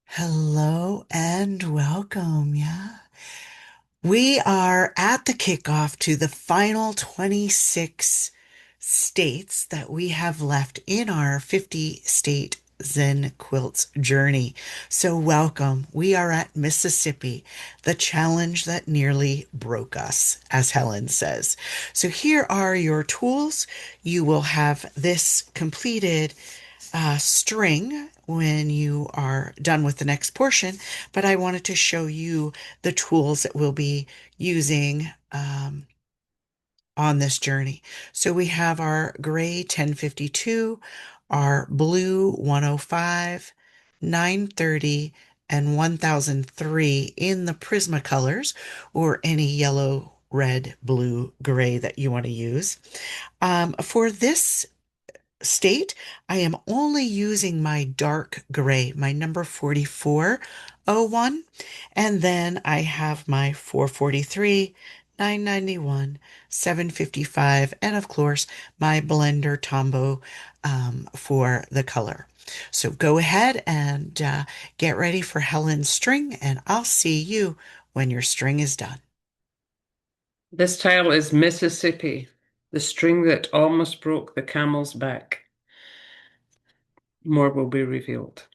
Hello and welcome. Yeah. We are at the kickoff to the final 26 states that we have left in our 50 state Zen quilts journey. So welcome. We are at Mississippi, the challenge that nearly broke us, as Helen says. So here are your tools. You will have this completed string when you are done with the next portion, but I wanted to show you the tools that we'll be using on this journey. So we have our gray 1052, our blue 105, 930, and 1003 in the Prismacolors, or any yellow, red, blue, gray that you want to use. For this state, I am only using my dark gray, my number 4401, and then I have my 443, 991, 755, and of course my blender Tombow for the color. So go ahead and get ready for Helen's string, and I'll see you when your string is done. This tile is Mississippi, the string that almost broke the camel's back. More will be revealed.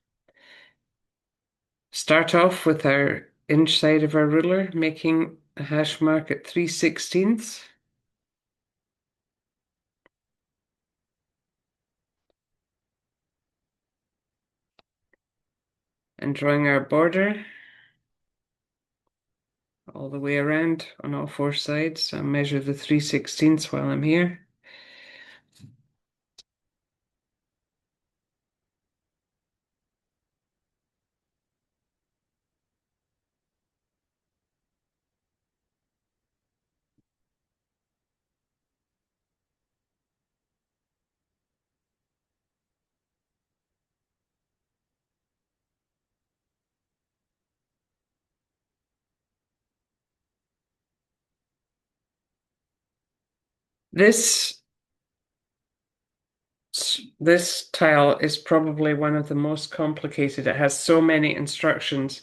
Start off with our inch side of our ruler, making a hash mark at 3/16 and drawing our border all the way around on all four sides. I'll measure the 3/16 while I'm here. This this tile is probably one of the most complicated. It has so many instructions.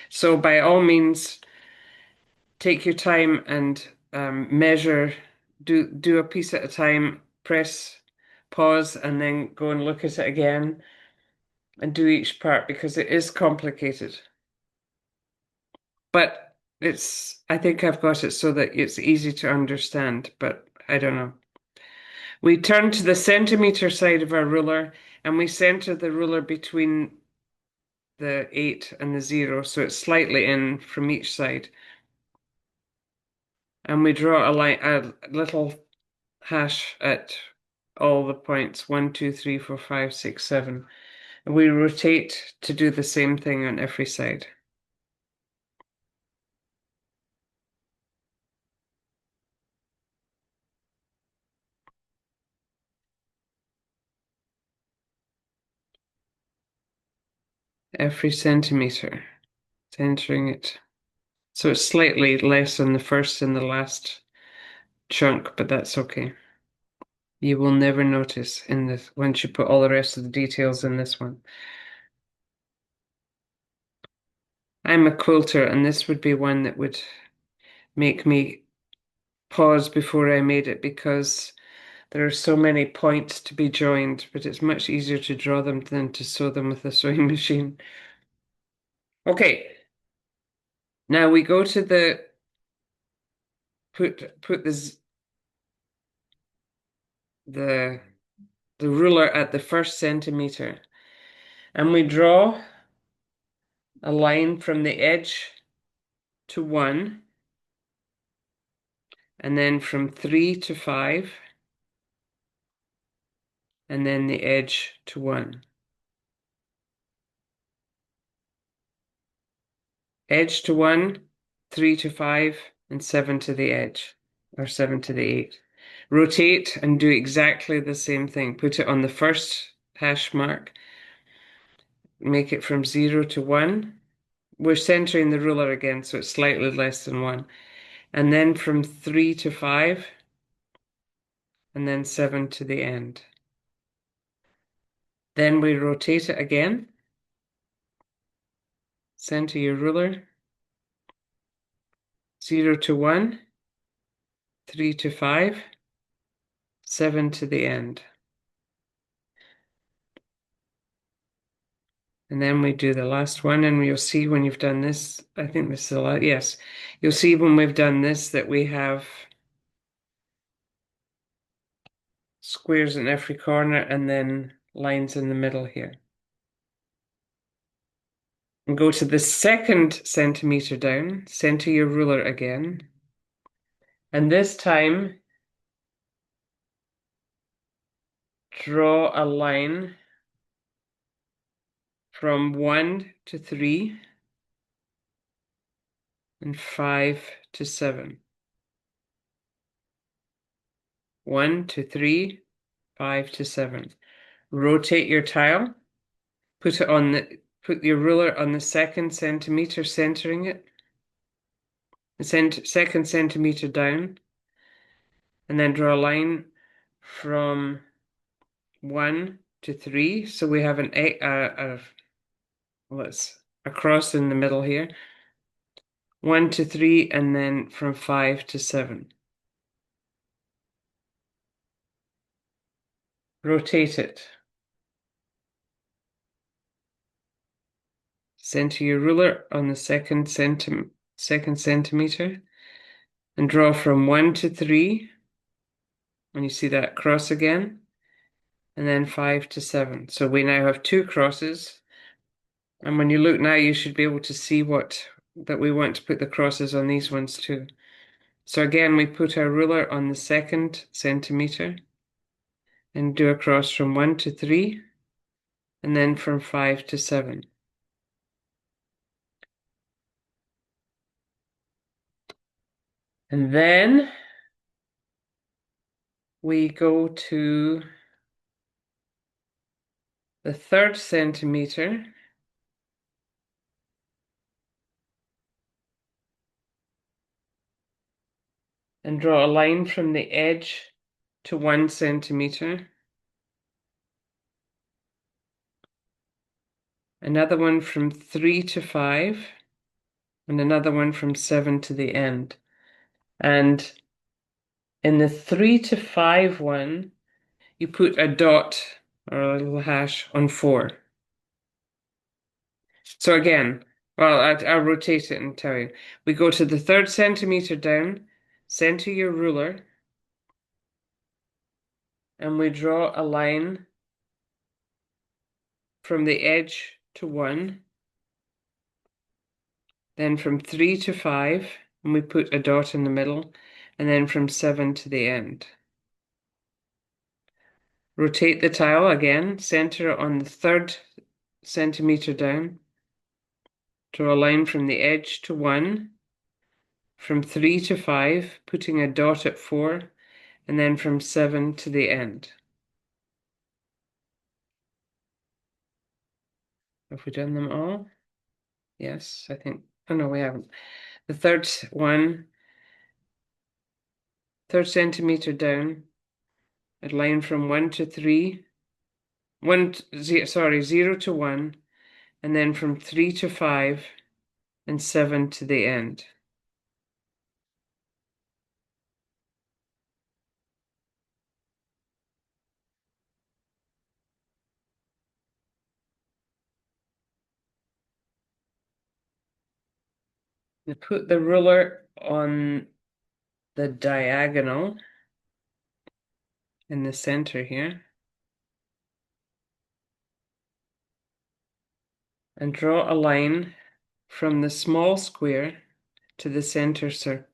So by all means, take your time and measure, do a piece at a time, press pause, and then go and look at it again and do each part because it is complicated. But I think I've got it so that it's easy to understand, but I don't know. We turn to the centimeter side of our ruler and we center the ruler between the 8 and the 0, so it's slightly in from each side. And we draw a little hash at all the points 1, 2, 3, 4, 5, 6, 7. And we rotate to do the same thing on every side. Every centimeter, centering it. So it's slightly less on the first and the last chunk, but that's okay. You will never notice in this once you put all the rest of the details in this one. I'm a quilter, and this would be one that would make me pause before I made it because there are so many points to be joined, but it's much easier to draw them than to sew them with a sewing machine. Okay, now we go to the put the the ruler at the first centimeter, and we draw a line from the edge to 1, and then from 3 to 5, and then the edge to 1. Edge to 1, 3 to 5, and 7 to the edge, or 7 to the 8. Rotate and do exactly the same thing. Put it on the first hash mark, make it from 0 to 1. We're centering the ruler again, so it's slightly less than 1. And then from 3 to 5, and then 7 to the end. Then we rotate it again. center your ruler, 0 to 1, 3 to 5, 7 to the end. And then we do the last one, and you'll see when you've done this, I think this is a lot, yes. You'll see when we've done this that we have squares in every corner and then lines in the middle here. And go to the 2nd centimeter down, center your ruler again. And this time, draw a line from 1 to 3 and 5 to 7. 1 to 3, 5 to 7. Rotate your tile. Put your ruler on the 2nd centimeter, centering it. The 2nd centimeter down, and then draw a line from 1 to 3. So we have a cross in the middle here. 1 to 3, and then from 5 to 7. Rotate it. Center your ruler on the 2nd centimeter and draw from 1 to 3. And you see that cross again, and then 5 to 7. So we now have 2 crosses. And when you look now, you should be able to see that we want to put the crosses on these ones too. So again, we put our ruler on the 2nd centimeter and do a cross from 1 to 3, and then from 5 to 7. And then we go to the 3rd centimeter and draw a line from the edge to 1 centimeter. Another one from 3 to 5, and another one from 7 to the end. And in the 3 to 5 one, you put a dot or a little hash on 4. So again, well, I'll rotate it and tell you. We go to the 3rd centimeter down, center your ruler, and we draw a line from the edge to 1, then from 3 to 5, and we put a dot in the middle, and then from 7 to the end. Rotate the tile again, center it on the 3rd centimeter down, draw a line from the edge to 1, from 3 to 5, putting a dot at 4, and then from 7 to the end. Have we done them all? Yes, I think. Oh no, we haven't. The 3rd one, 3rd centimeter down, a line from 1 to 3, 0 to 1, and then from 3 to 5, and 7 to the end. Now put the ruler on the diagonal in the center here, and draw a line from the small square to the center square.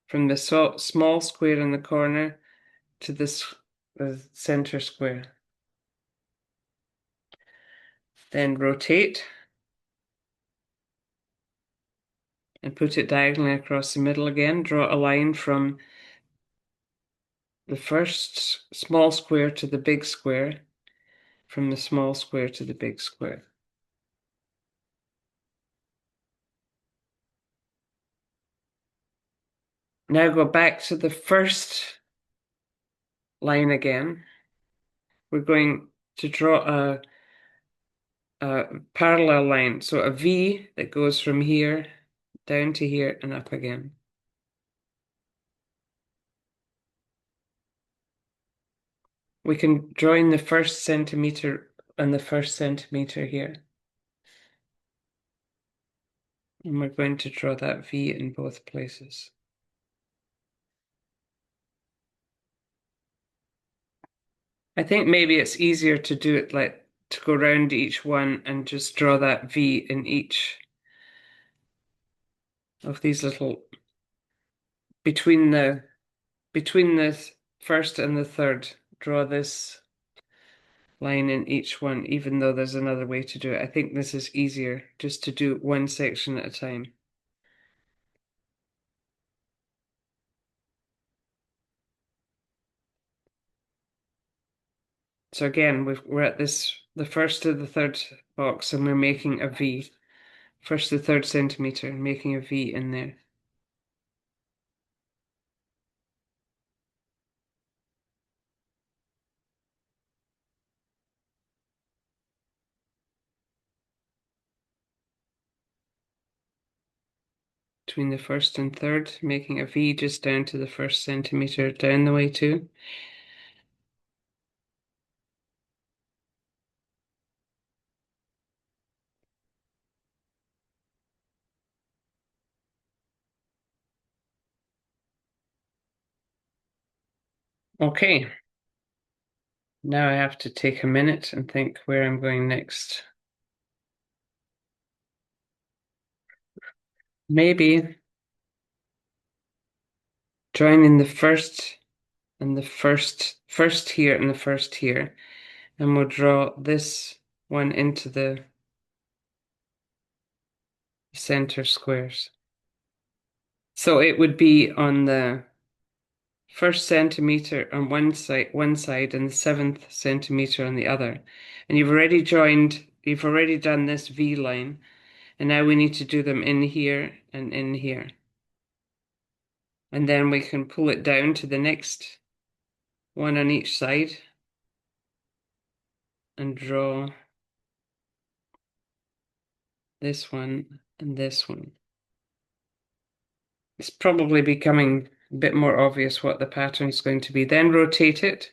From the small square in the corner to the center square. Then rotate and put it diagonally across the middle again. Draw a line from the first small square to the big square, from the small square to the big square. Now go back to the first line again. We're going to draw a parallel line. So a V that goes from here down to here and up again. We can join the first centimeter and the first centimeter here. And we're going to draw that V in both places. I think maybe it's easier to do it like to go around each one and just draw that V in each of these little between the first and the third. Draw this line in each one, even though there's another way to do it. I think this is easier just to do one section at a time. So again, we're at the first to the third box, and we're making a V. First to the third centimeter, and making a V in there. Between the first and third, making a V just down to the first centimeter down the way too. Okay, now I have to take a minute and think where I'm going next. Maybe joining the first and the first here and the first here, and we'll draw this one into the center squares. So it would be on the first centimeter on one side and the 7th centimeter on the other. And you've already done this V line, and now we need to do them in here and in here. And then we can pull it down to the next one on each side and draw this one and this one. It's probably becoming a bit more obvious what the pattern is going to be. Then rotate it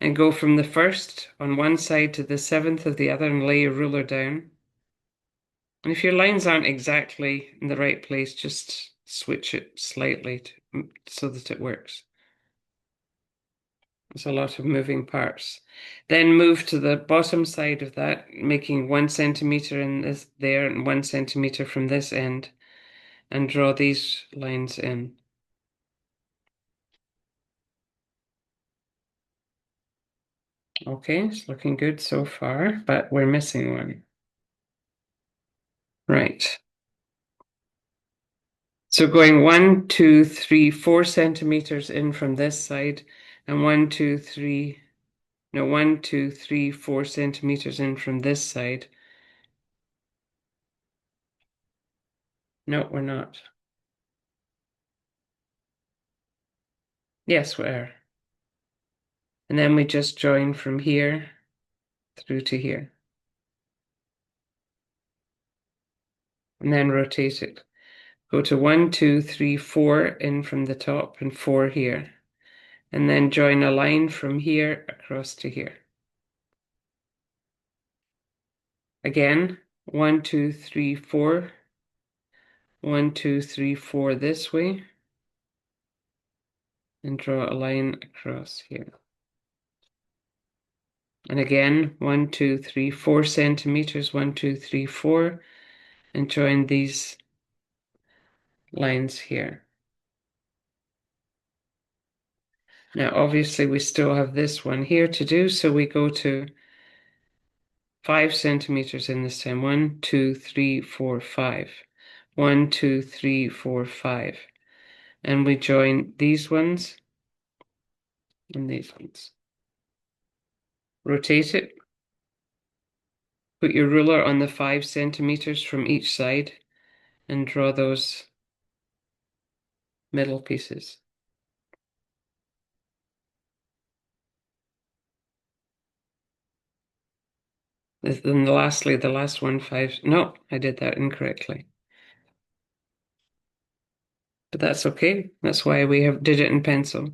and go from the first on one side to the 7th of the other and lay your ruler down. And if your lines aren't exactly in the right place, just switch it slightly so that it works. There's a lot of moving parts. Then move to the bottom side of that, making 1 centimeter in this there and 1 centimeter from this end, and draw these lines in. Okay, it's looking good so far, but we're missing one. Right. So going 1, 2, 3, 4 centimeters in from this side, and 1, 2, 3, no, 1, 2, 3, 4 centimeters in from this side. No, we're not. Yes, we are. And then we just join from here through to here. And then rotate it. Go to 1, 2, 3, 4 in from the top and 4 here. And then join a line from here across to here. Again, 1, 2, 3, 4. 1, 2, 3, 4 this way. And draw a line across here. And again, 1, 2, 3, 4 centimeters, 1, 2, 3, 4, and join these lines here. Now, obviously, we still have this one here to do, so we go to 5 centimeters in this time. 1, 2, 3, 4, 5. 1, 2, 3, 4, 5. And we join these ones and these ones. Rotate it. Put your ruler on the 5 centimeters from each side and draw those middle pieces. Then lastly, the last one, five. No, I did that incorrectly. But that's okay. That's why we have did it in pencil.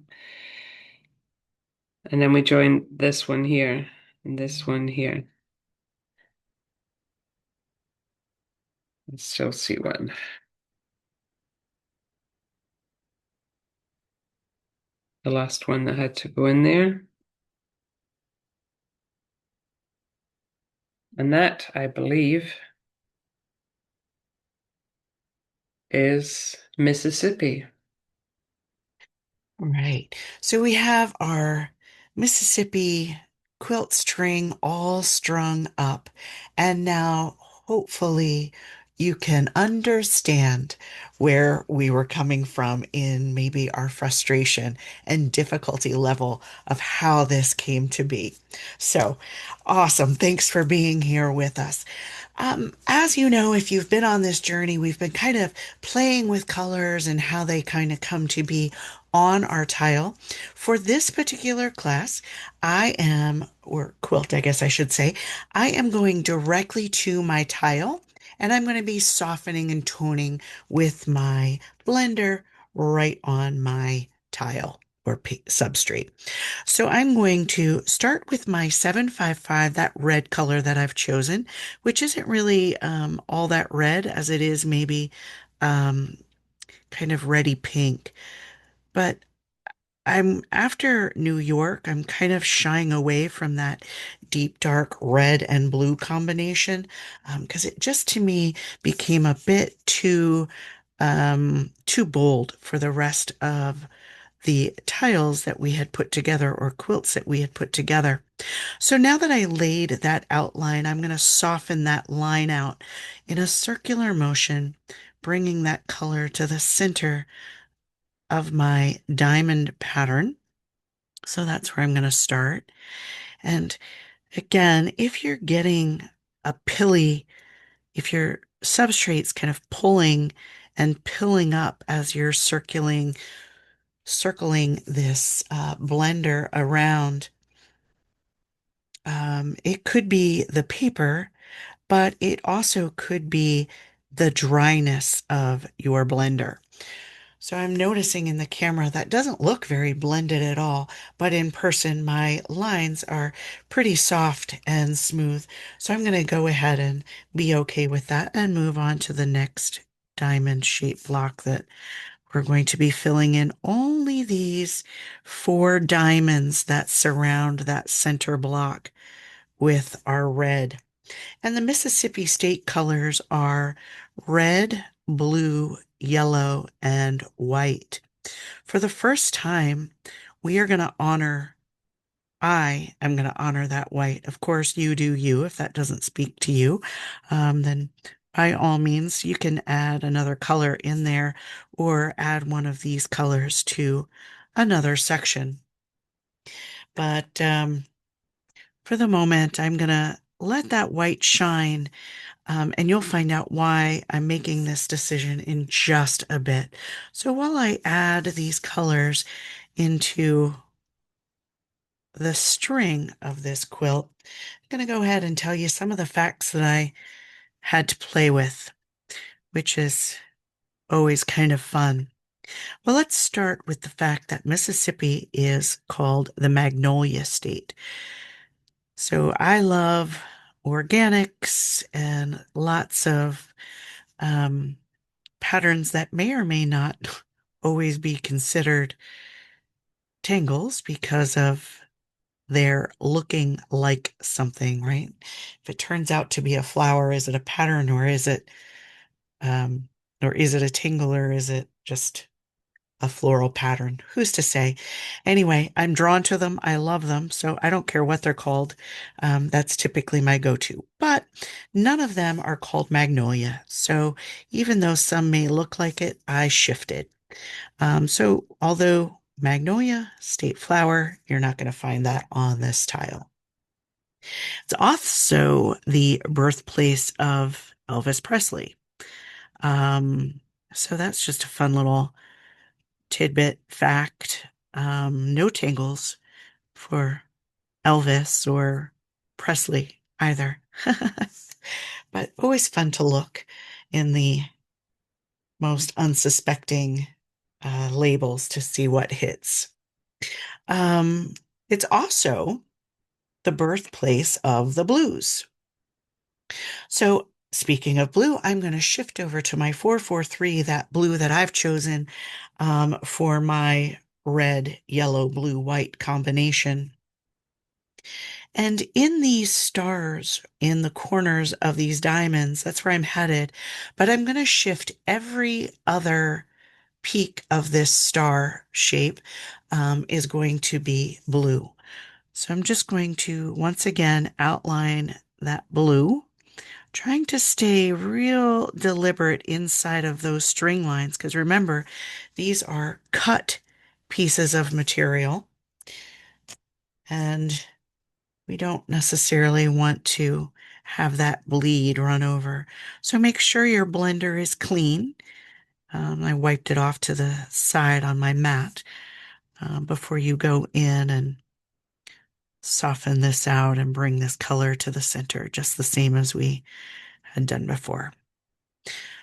And then we join this one here and this one here. Let's still see one. The last one that had to go in there. And that, I believe, is Mississippi. Right. So we have our Mississippi quilt string all strung up. And now hopefully you can understand where we were coming from in maybe our frustration and difficulty level of how this came to be. So awesome. Thanks for being here with us. As you know, if you've been on this journey, we've been kind of playing with colors and how they kind of come to be on our tile. For this particular class, or quilt, I guess I should say, I am going directly to my tile and I'm going to be softening and toning with my blender right on my tile or substrate. So I'm going to start with my 755, that red color that I've chosen, which isn't really all that red as it is maybe um, kind of reddy pink. But I'm after New York, I'm kind of shying away from that deep dark red and blue combination because it just to me became a bit too bold for the rest of the tiles that we had put together or quilts that we had put together. So now that I laid that outline, I'm going to soften that line out in a circular motion, bringing that color to the center of my diamond pattern. So that's where I'm going to start. And again, if you're getting a pilly, if your substrate's kind of pulling and pilling up as you're circling this blender around, it could be the paper, but it also could be the dryness of your blender. So I'm noticing in the camera that doesn't look very blended at all, but in person my lines are pretty soft and smooth. So I'm going to go ahead and be okay with that and move on to the next diamond shape block that we're going to be filling in only these 4 diamonds that surround that center block with our red. And the Mississippi state colors are red, blue, yellow, and white. For the first time, we are going to honor, I am going to honor that white. Of course, you do you. If that doesn't speak to you, then by all means, you can add another color in there or add one of these colors to another section. But for the moment, I'm going to let that white shine. And you'll find out why I'm making this decision in just a bit. So while I add these colors into the string of this quilt, I'm going to go ahead and tell you some of the facts that I had to play with, which is always kind of fun. Well, let's start with the fact that Mississippi is called the Magnolia State. So I love organics and lots of um, patterns that may or may not always be considered tangles because of their looking like something, right? If it turns out to be a flower, is it a pattern um, or is it a tangle or is it just a floral pattern? Who's to say? Anyway, I'm drawn to them. I love them. So I don't care what they're called. That's typically my go-to. But none of them are called magnolia. So even though some may look like it, I shifted. So although magnolia, state flower, you're not going to find that on this tile. It's also the birthplace of Elvis Presley. Um, so that's just a fun little tidbit fact. No tangles for Elvis or Presley either. But always fun to look in the most unsuspecting labels to see what hits. Um, it's also the birthplace of the blues. So, speaking of blue, I'm going to shift over to my 443, that blue that I've chosen for my red, yellow, blue, white combination. And in these stars, in the corners of these diamonds, that's where I'm headed. But I'm going to shift every other peak of this star shape is going to be blue. So I'm just going to once again outline that blue, trying to stay real deliberate inside of those string lines, because remember, these are cut pieces of material, and we don't necessarily want to have that bleed run over. So make sure your blender is clean. I wiped it off to the side on my mat before you go in and soften this out and bring this color to the center, just the same as we had done before.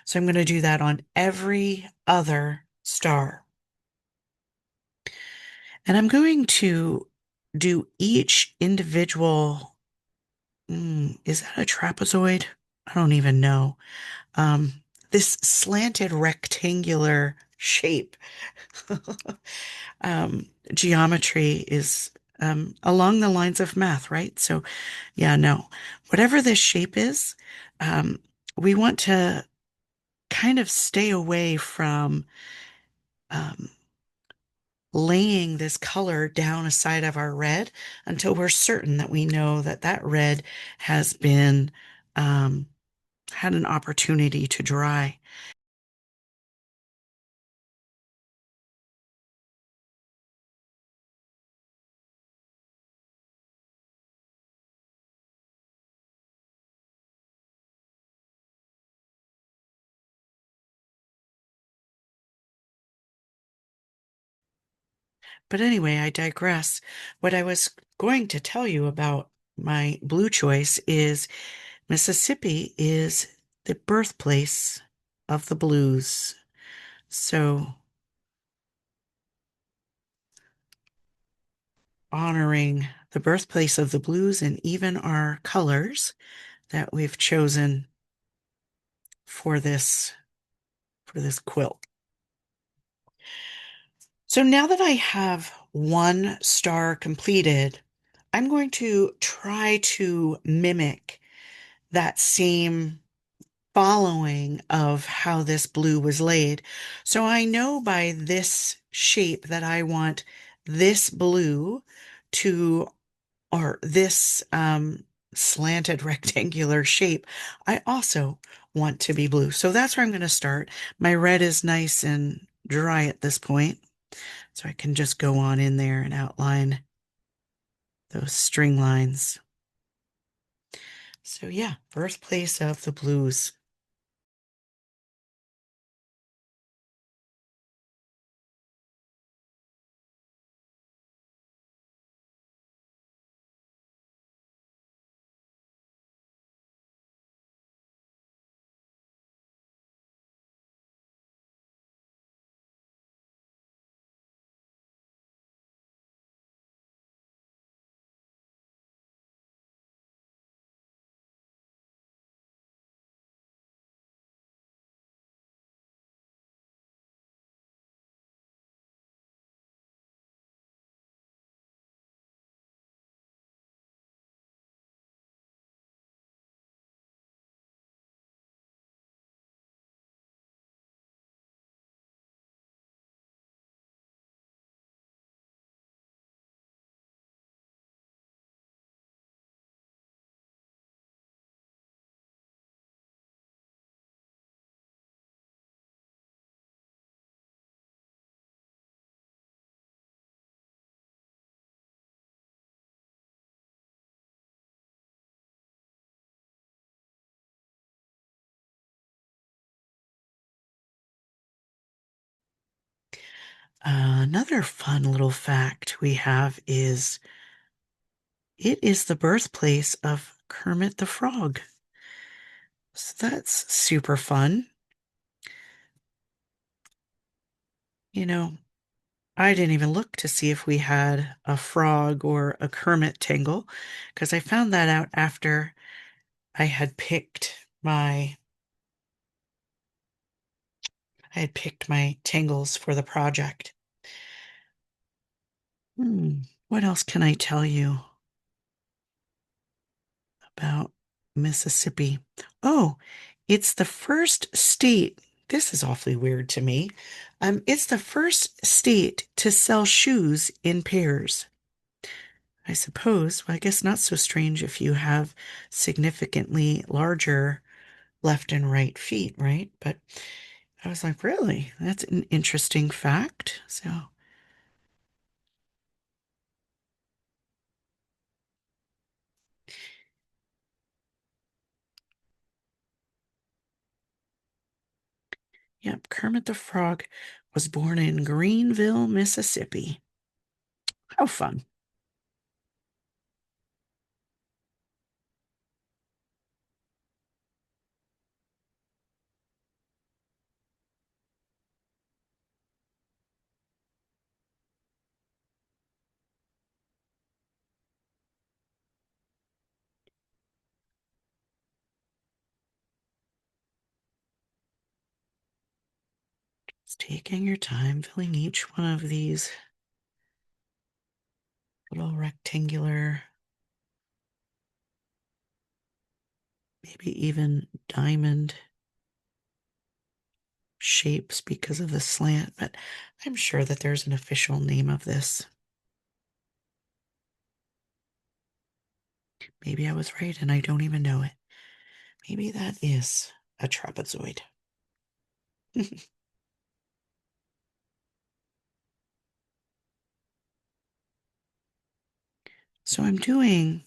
So I'm going to do that on every other star. And I'm going to do each individual, is that a trapezoid? I don't even know. Um, this slanted rectangular shape. Geometry is along the lines of math, right? So, yeah, no, whatever this shape is, um, we want to kind of stay away from um, laying this color down a side of our red until we're certain that we know that that red has been um, had an opportunity to dry. But anyway, I digress. What I was going to tell you about my blue choice is Mississippi is the birthplace of the blues. So, honoring the birthplace of the blues and even our colors that we've chosen for this quilt. So now that I have one star completed, I'm going to try to mimic that same following of how this blue was laid. So I know by this shape that I want this blue to, or this slanted rectangular shape, I also want to be blue. So that's where I'm going to start. My red is nice and dry at this point, so I can just go on in there and outline those string lines. So yeah, birthplace of the blues. Another fun little fact we have is it is the birthplace of Kermit the Frog. So that's super fun. You know, I didn't even look to see if we had a frog or a Kermit tangle because I found that out after I had picked my tangles for the project. What else can I tell you about Mississippi? Oh, it's the first state. This is awfully weird to me. It's the first state to sell shoes in pairs. I suppose. Well, I guess not so strange if you have significantly larger left and right feet, right? But I was like, really? That's an interesting fact. So, yep, Kermit the Frog was born in Greenville, Mississippi. How fun. Just taking your time filling each one of these little rectangular, maybe even diamond shapes because of the slant, but I'm sure that there's an official name of this. Maybe I was right and I don't even know it. Maybe that is a trapezoid. So I'm doing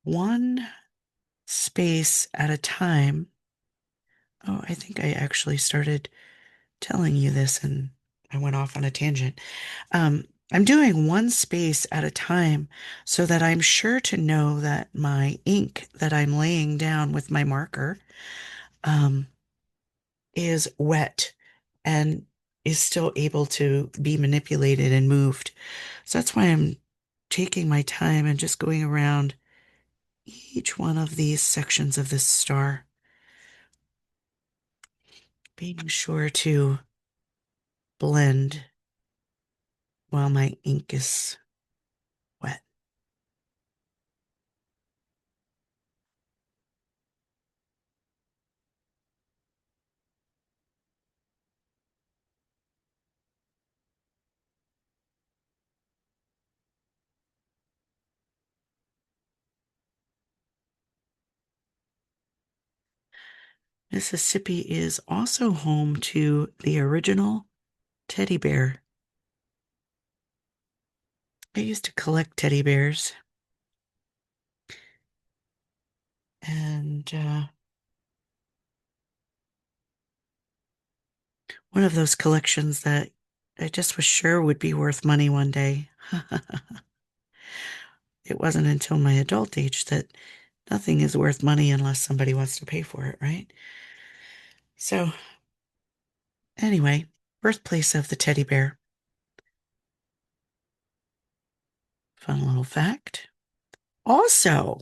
one space at a time. Oh, I think I actually started telling you this and I went off on a tangent. I'm doing one space at a time so that I'm sure to know that my ink that I'm laying down with my marker um, is wet and is still able to be manipulated and moved. So that's why I'm taking my time and just going around each one of these sections of this star, being sure to blend while my ink is wet. Mississippi is also home to the original teddy bear. I used to collect teddy bears, and one of those collections that I just was sure would be worth money one day. It wasn't until my adult age that nothing is worth money unless somebody wants to pay for it, right? So, anyway, birthplace of the teddy bear. Fun little fact. Also,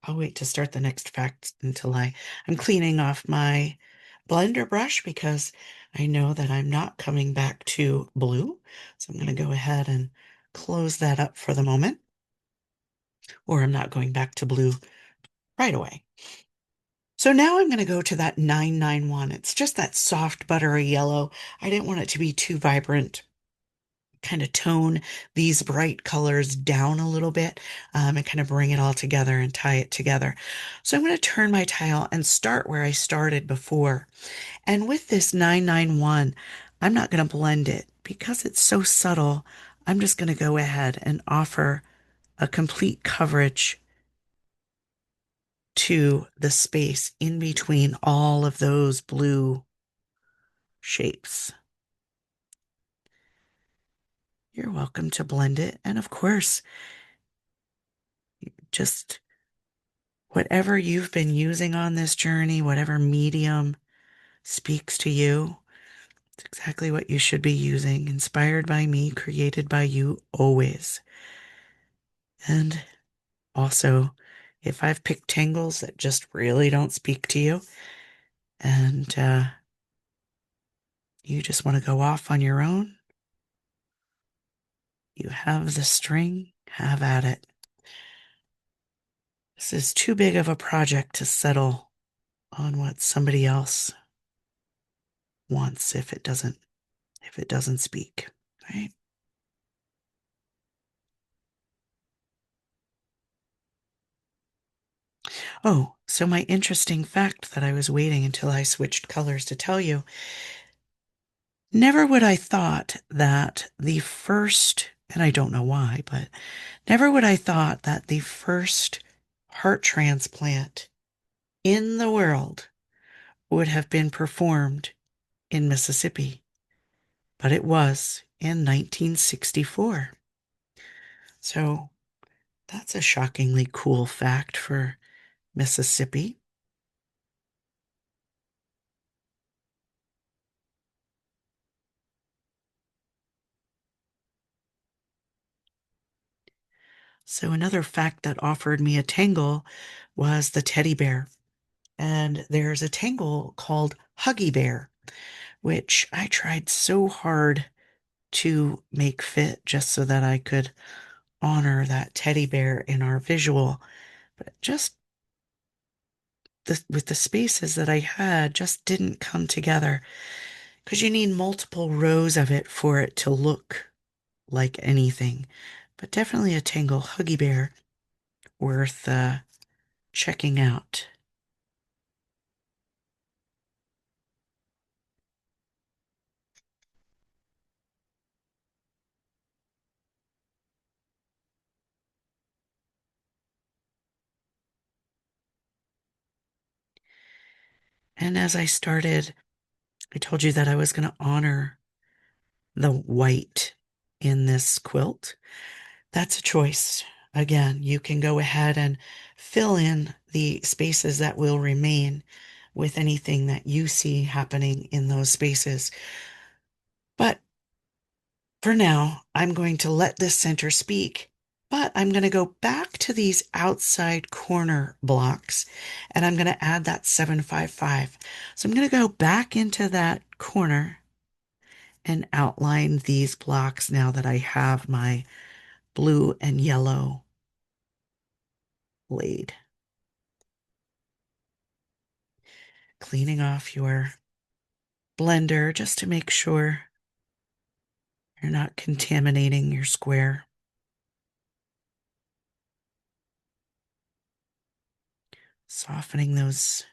I'll wait to start the next fact until I'm cleaning off my blender brush because I know that I'm not coming back to blue. So I'm going to go ahead and close that up for the moment, or I'm not going back to blue right away. So now I'm going to go to that 991. It's just that soft buttery yellow. I didn't want it to be too vibrant. Kind of tone these bright colors down a little bit and kind of bring it all together and tie it together. So I'm going to turn my tile and start where I started before. And with this 991, I'm not going to blend it because it's so subtle. I'm just going to go ahead and offer a complete coverage to the space in between all of those blue shapes. You're welcome to blend it. And of course, just whatever you've been using on this journey, whatever medium speaks to you, it's exactly what you should be using. Inspired by me, created by you always. And also, if I've picked tangles that just really don't speak to you and you just want to go off on your own, you have the string, have at it. This is too big of a project to settle on what somebody else wants if it doesn't speak, right? Oh, so my interesting fact that I was waiting until I switched colors to tell you. Never would I thought that the first, and I don't know why, but never would I thought that the first heart transplant in the world would have been performed in Mississippi, but it was in 1964. So that's a shockingly cool fact for Mississippi. So another fact that offered me a tangle was the teddy bear. And there's a tangle called Huggy Bear, which I tried so hard to make fit just so that I could honor that teddy bear in our visual. But just with the spaces that I had, just didn't come together because you need multiple rows of it for it to look like anything. But definitely a tangle Huggy Bear worth checking out. And as I told you that I was going to honor the white in this quilt. That's a choice. Again, you can go ahead and fill in the spaces that will remain with anything that you see happening in those spaces. But for now, I'm going to let this center speak. But I'm going to go back to these outside corner blocks and I'm going to add that 755. So I'm going to go back into that corner and outline these blocks now that I have my blue and yellow laid. Cleaning off your blender just to make sure you're not contaminating your square. Softening those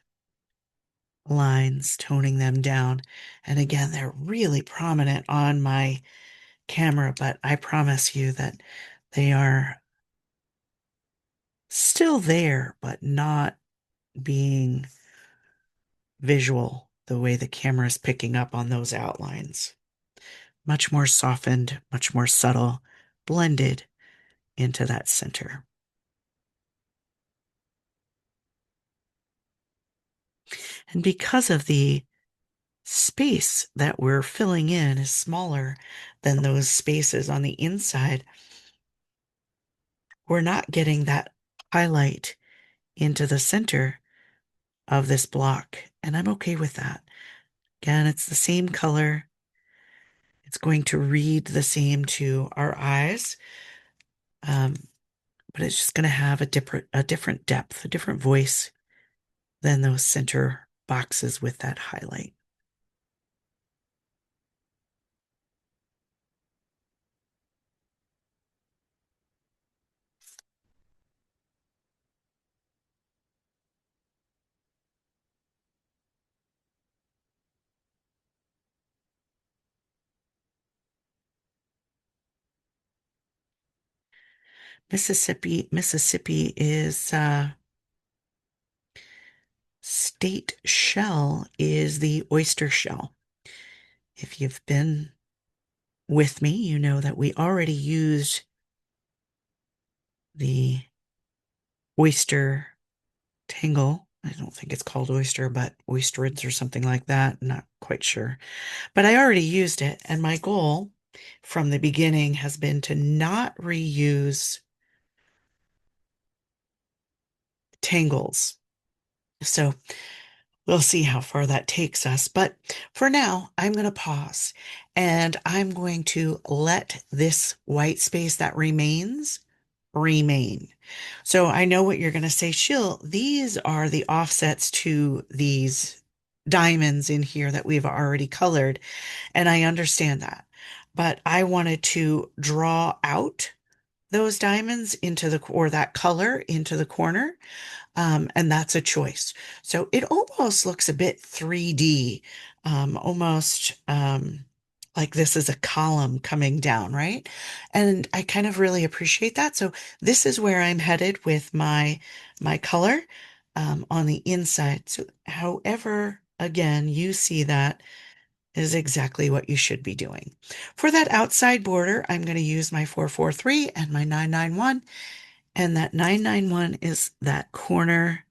lines, toning them down. And again, they're really prominent on my camera, but I promise you that they are still there, but not being visual the way the camera is picking up on those outlines. Much more softened, much more subtle, blended into that center. And because of the space that we're filling in is smaller than those spaces on the inside, we're not getting that highlight into the center of this block. And I'm okay with that. Again, it's the same color. It's going to read the same to our eyes. Um, but it's just going to have a different depth, a different voice than those center boxes with that highlight. Mississippi is state shell is the oyster shell. If you've been with me, you know that we already used the oyster tangle. I don't think it's called oyster, but oysterids or something like that. Not quite sure. But I already used it, and my goal from the beginning has been to not reuse tangles. So we'll see how far that takes us. But for now, I'm going to pause and I'm going to let this white space that remains remain. So I know what you're going to say, Sheila. These are the offsets to these diamonds in here that we've already colored. And I understand that. But I wanted to draw out those diamonds into the, or that color into the corner. And that's a choice. So it almost looks a bit 3D, almost like this is a column coming down, right? And I kind of really appreciate that. So this is where I'm headed with my color on the inside. So however, again, you see that is exactly what you should be doing. For that outside border, I'm going to use my 443 and my 991. And that 991 is that corner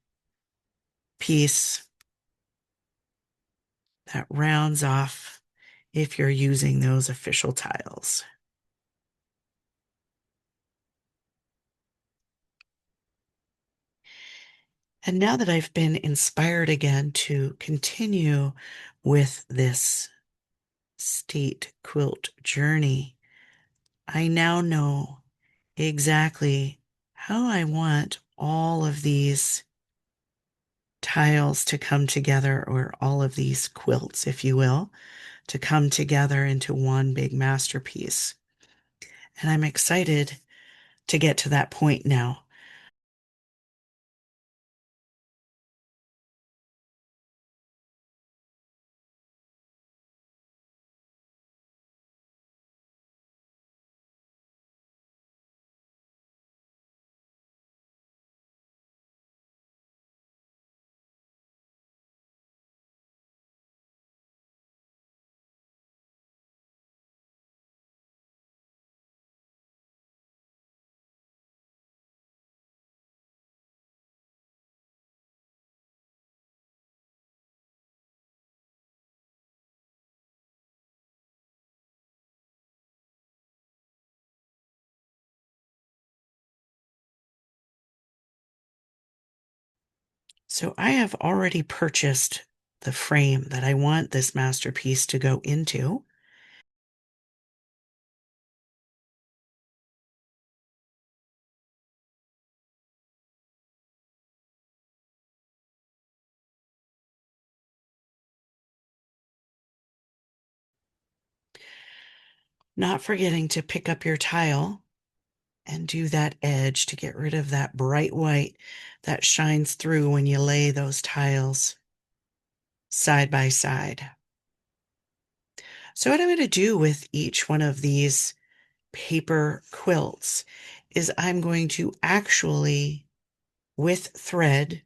piece that rounds off if you're using those official tiles. And now that I've been inspired again to continue with this state quilt journey, I now know exactly how I want all of these tiles to come together, or all of these quilts, if you will, to come together into one big masterpiece. And I'm excited to get to that point now. So I have already purchased the frame that I want this masterpiece to go into. Not forgetting to pick up your tile and do that edge to get rid of that bright white that shines through when you lay those tiles side by side. So what I'm going to do with each one of these paper quilts is I'm going to actually, with thread,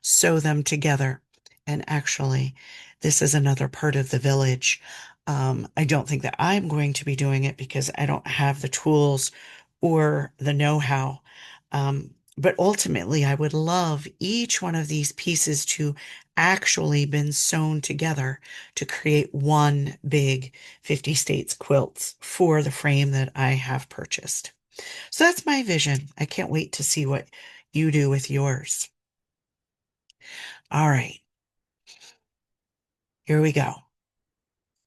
sew them together. And actually, this is another part of the village. I don't think that I'm going to be doing it because I don't have the tools or the know-how. But ultimately, I would love each one of these pieces to actually been sewn together to create one big 50 states quilts for the frame that I have purchased. So that's my vision. I can't wait to see what you do with yours. All right, here we go.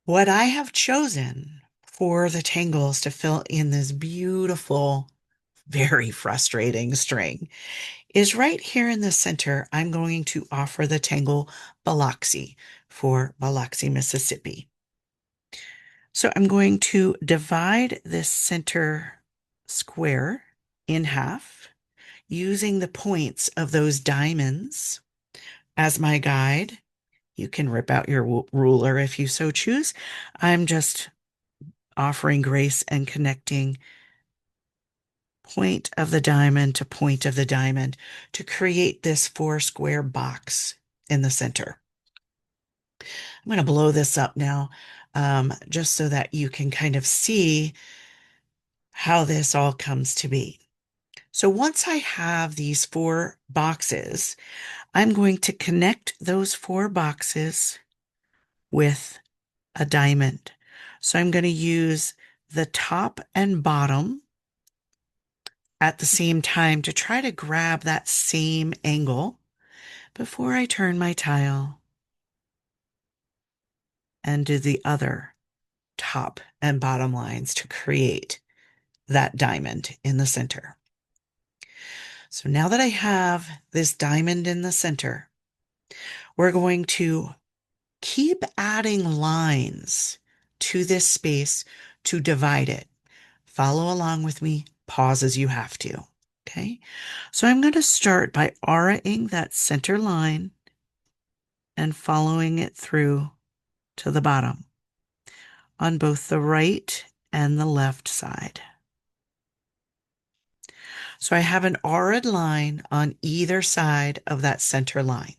What I have chosen for the tangles to fill in this beautiful, very frustrating string is right here in the center. I'm going to offer the tangle Biloxi for Biloxi, Mississippi. So I'm going to divide this center square in half using the points of those diamonds as my guide. You can rip out your ruler if you so choose. I'm just offering grace and connecting point of the diamond to point of the diamond to create this four square box in the center. I'm going to blow this up now, just so that you can kind of see how this all comes to be. So once I have these 4 boxes, I'm going to connect those 4 boxes with a diamond. So I'm going to use the top and bottom at the same time to try to grab that same angle before I turn my tile and do the other top and bottom lines to create that diamond in the center. So now that I have this diamond in the center, we're going to keep adding lines to this space to divide it. Follow along with me, pause as you have to. Okay, so I'm going to start by auraing that center line and following it through to the bottom on both the right and the left side. So I have an auraed line on either side of that center line.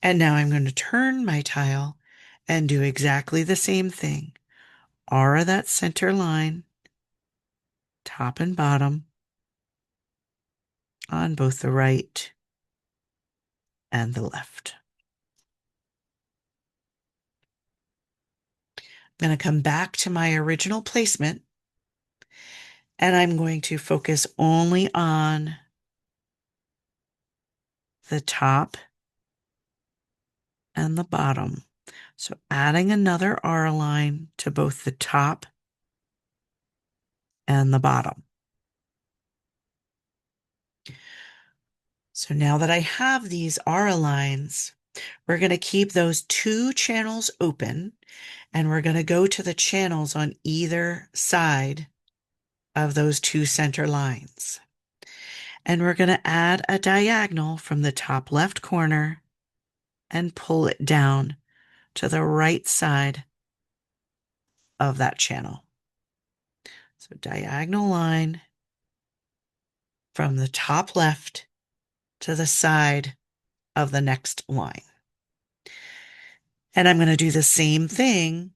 And now I'm going to turn my tile and do exactly the same thing. Aura that center line, top and bottom, on both the right and the left. I'm going to come back to my original placement, and I'm going to focus only on the top and the bottom. So adding another aura line to both the top and the bottom. So now that I have these aura lines, we're going to keep those 2 channels open, and we're going to go to the channels on either side of those 2 center lines. And we're going to add a diagonal from the top left corner and pull it down to the right side of that channel. So diagonal line from the top left to the side of the next line. And I'm going to do the same thing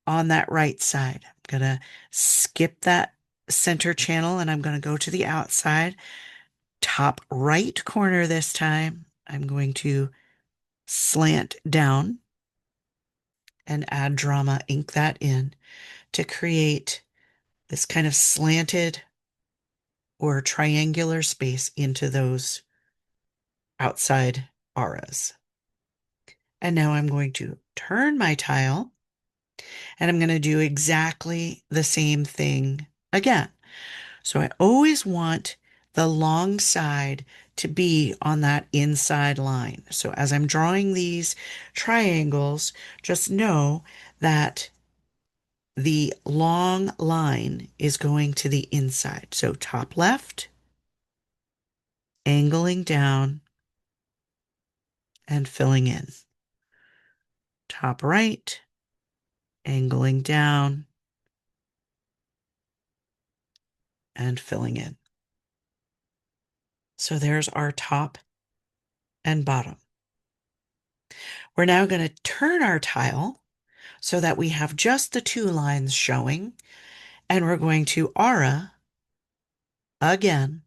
on that right side. I'm going to skip that center channel and I'm going to go to the outside. Top right corner this time, I'm going to slant down and add drama, ink that in to create this kind of slanted or triangular space into those outside auras. And now I'm going to turn my tile and I'm going to do exactly the same thing again. So I always want the long side to be on that inside line. So as I'm drawing these triangles, just know that the long line is going to the inside. So top left, angling down and filling in. Top right, angling down and filling in. So there's our top and bottom. We're now going to turn our tile so that we have just the 2 lines showing, and we're going to aura again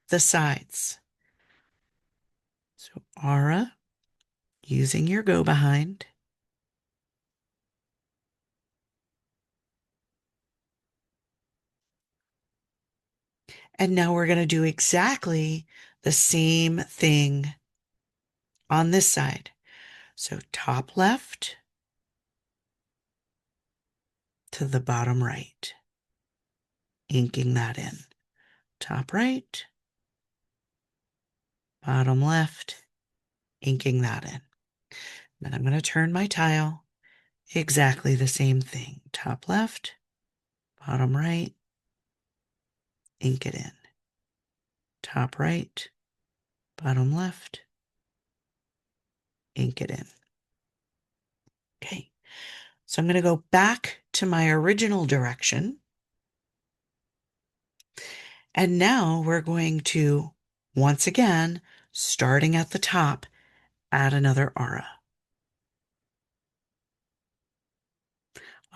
the sides. So aura using your go behind. And now we're going to do exactly the same thing on this side. So top left to the bottom right, inking that in. Top right, bottom left, inking that in. Then I'm going to turn my tile, exactly the same thing. Top left, bottom right, ink it in. Top right, bottom left, ink it in. Okay, so I'm going to go back to my original direction. And now we're going to, once again, starting at the top, add another aura.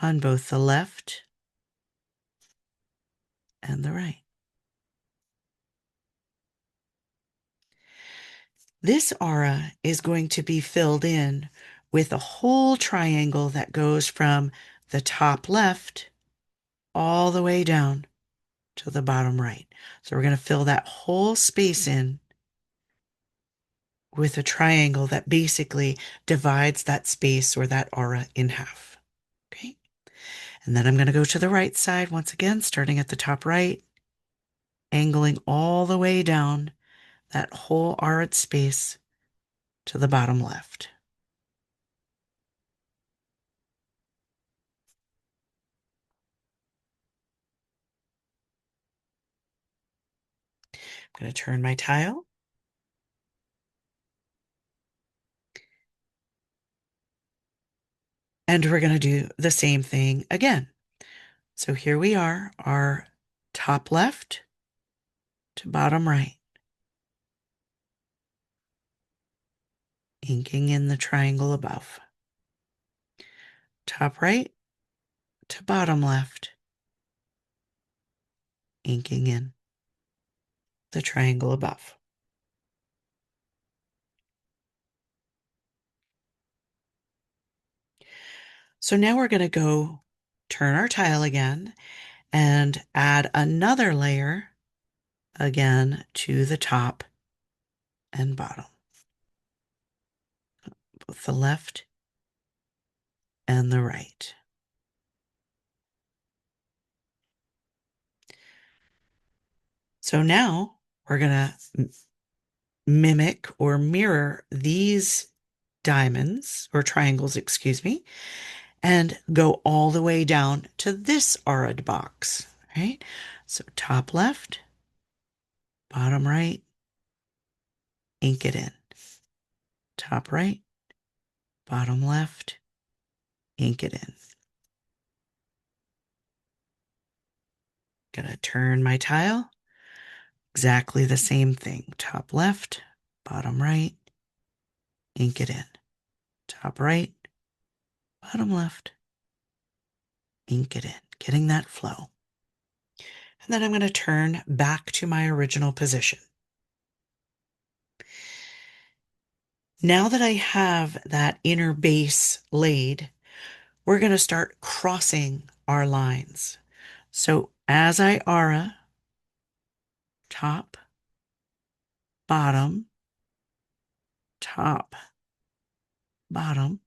on both the left and the right. This aura is going to be filled in with a whole triangle that goes from the top left all the way down to the bottom right. So we're going to fill that whole space in with a triangle that basically divides that space or that aura in half. Okay. And then I'm going to go to the right side once again, starting at the top right, angling all the way down that whole aura space to the bottom left. I'm going to turn my tile. And we're going to do the same thing again. So here we are, our top left to bottom right, inking in the triangle above. Top right to bottom left, inking in the triangle above. So now we're going to go turn our tile again and add another layer again to the top and bottom, both the left and the right. So now we're going to mimic or mirror these diamonds or triangles, excuse me, and go all the way down to this aura'd box, right? So top left, bottom right, ink it in. Top right, bottom left, ink it in. Gonna turn my tile. Exactly the same thing. Top left, bottom right, ink it in. Top right, bottom left, ink it in. Getting that flow. And then I'm going to turn back to my original position. Now that I have that inner base laid, we're going to start crossing our lines. So as I aura, top, bottom, top, bottom,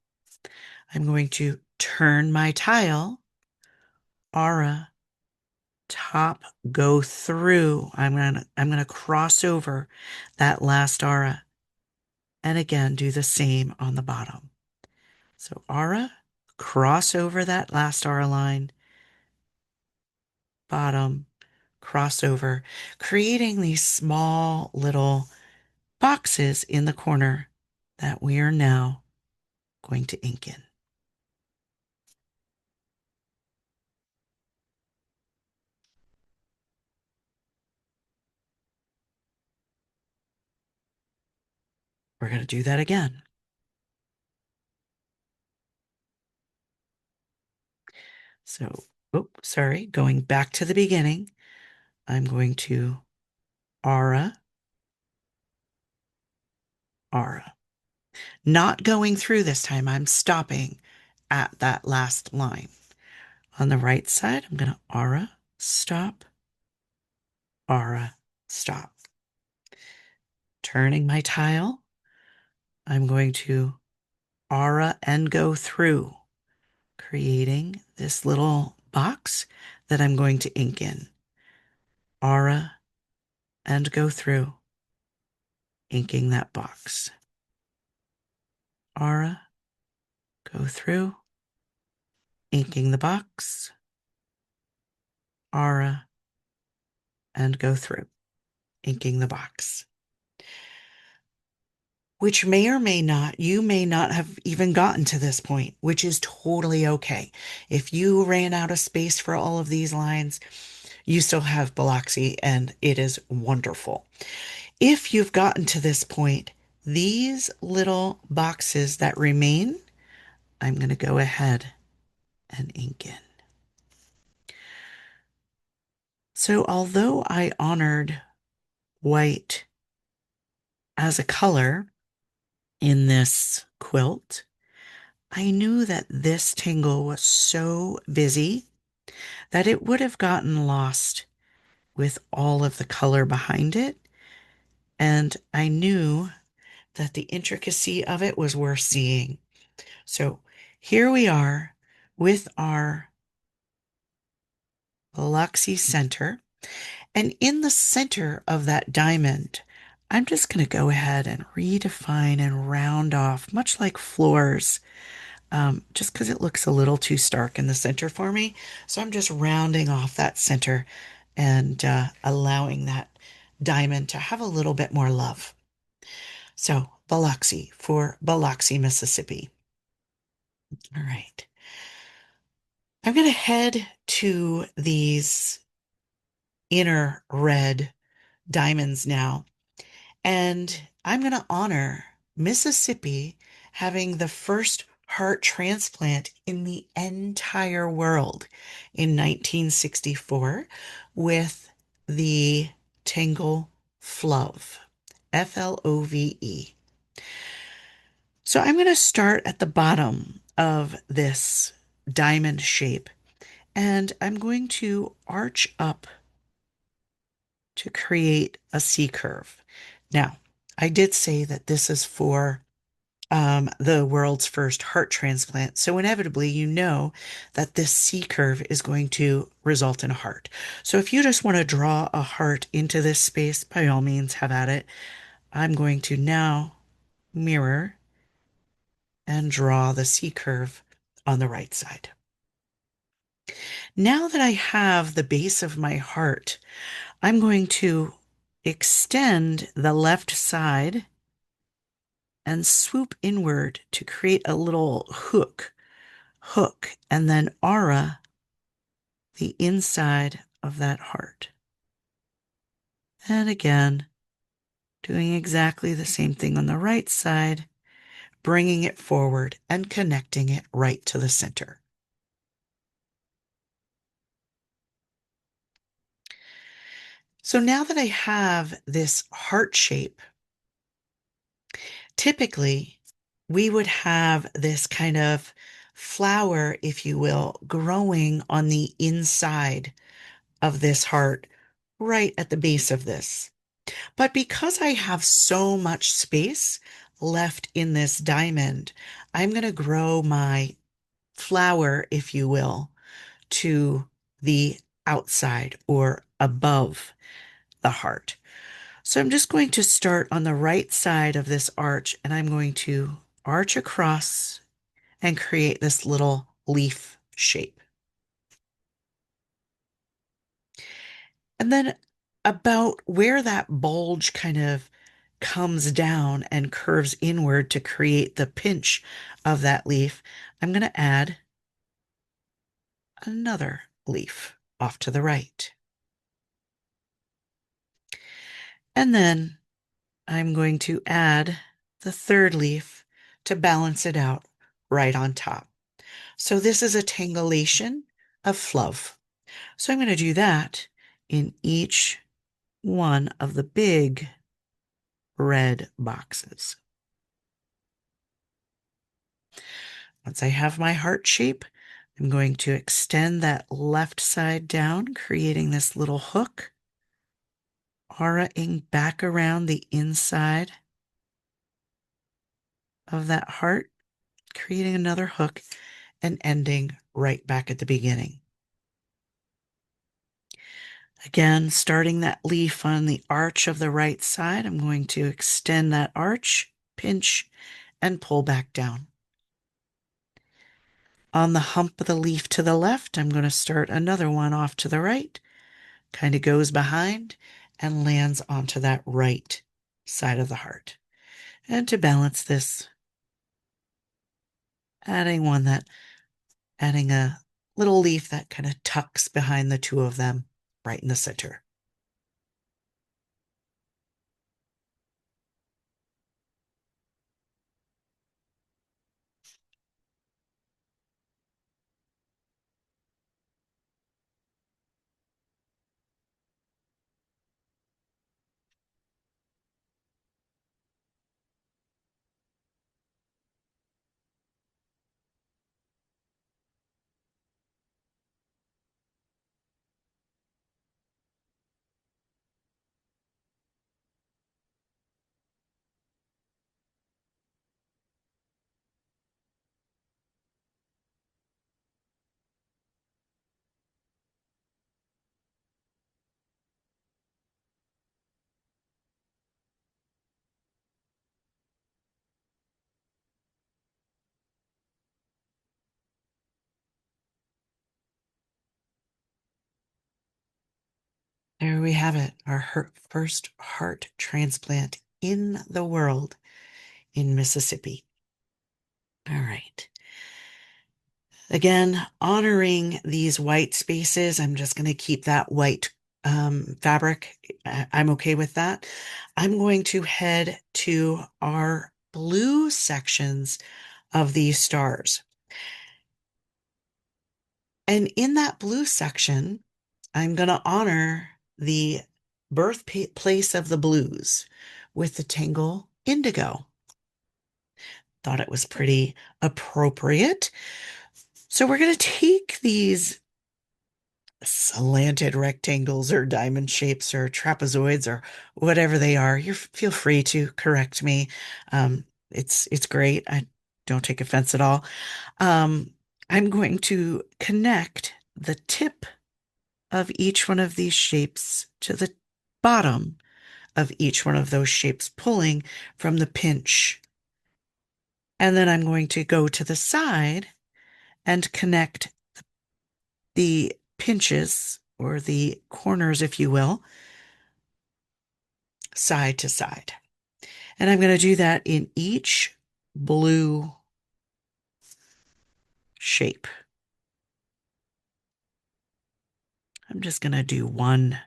I'm going to turn my tile, aura, top, go through. I'm gonna cross over that last aura. And again, do the same on the bottom. So aura, cross over that last aura line, bottom, cross over, creating these small little boxes in the corner that we are now going to ink in. We're going to do that again. So, sorry, going back to the beginning, I'm going to aura, aura. Not going through this time, I'm stopping at that last line. On the right side, I'm going to aura, stop, aura, stop. Turning my tile, I'm going to aura and go through, creating this little box that I'm going to ink in. Aura and go through, inking that box. Aura, go through, inking the box. Aura and go through, inking the box. Which may or may not, you may not have even gotten to this point, which is totally okay. If you ran out of space for all of these lines, you still have Biloxi and it is wonderful. If you've gotten to this point, these little boxes that remain, I'm going to go ahead and ink in. So although I honored white as a color in this quilt, I knew that this tangle was so busy that it would have gotten lost with all of the color behind it. And I knew that the intricacy of it was worth seeing. So here we are with our Biloxi center. And in the center of that diamond, I'm just going to go ahead and redefine and round off, much like floors, just because it looks a little too stark in the center for me. So I'm just rounding off that center and allowing that diamond to have a little bit more love. So Biloxi for Biloxi, Mississippi. All right. I'm going to head to these inner red diamonds now. And I'm going to honor Mississippi having the first heart transplant in the entire world in 1964 with the Tangle Flove, Flove. So I'm going to start at the bottom of this diamond shape and I'm going to arch up to create a C curve. Now, I did say that this is for the world's first heart transplant. So inevitably, you know that this C curve is going to result in a heart. So if you just want to draw a heart into this space, by all means, have at it. I'm going to now mirror and draw the C curve on the right side. Now that I have the base of my heart, I'm going to extend the left side and swoop inward to create a little hook, and then aura the inside of that heart. And again, doing exactly the same thing on the right side, bringing it forward and connecting it right to the center. So now that I have this heart shape, typically we would have this kind of flower, if you will, growing on the inside of this heart, right at the base of this. But because I have so much space left in this diamond, I'm going to grow my flower, if you will, to the outside or above the heart. So I'm just going to start on the right side of this arch and I'm going to arch across and create this little leaf shape. And then about where that bulge kind of comes down and curves inward to create the pinch of that leaf, I'm going to add another leaf off to the right. And then I'm going to add the third leaf to balance it out right on top. So this is a tangulation of fluff. So I'm going to do that in each one of the big red boxes. Once I have my heart shape, I'm going to extend that left side down, creating this little hook, auraing back around the inside of that heart, creating another hook, and ending right back at the beginning. Again, starting that leaf on the arch of the right side, I'm going to extend that arch, pinch, and pull back down. On the hump of the leaf to the left, I'm going to start another one off to the right, kind of goes behind and lands onto that right side of the heart. And to balance this, adding a little leaf that kind of tucks behind the two of them right in the center. There we have it, our first heart transplant in the world in Mississippi. All right. Again, honoring these white spaces, I'm just going to keep that white fabric. I'm okay with that. I'm going to head to our blue sections of these stars. And in that blue section, I'm going to honor the birthplace of the blues with the Tangle Indigo. Thought it was pretty appropriate. So we're going to take these slanted rectangles or diamond shapes or trapezoids or whatever they are. You feel free to correct me. It's great. I don't take offense at all. Um, I'm going to connect the tip of each one of these shapes to the bottom of each one of those shapes, pulling from the pinch. And then I'm going to go to the side and connect the pinches or the corners, if you will, side to side. And I'm going to do that in each blue shape. I'm just going to do one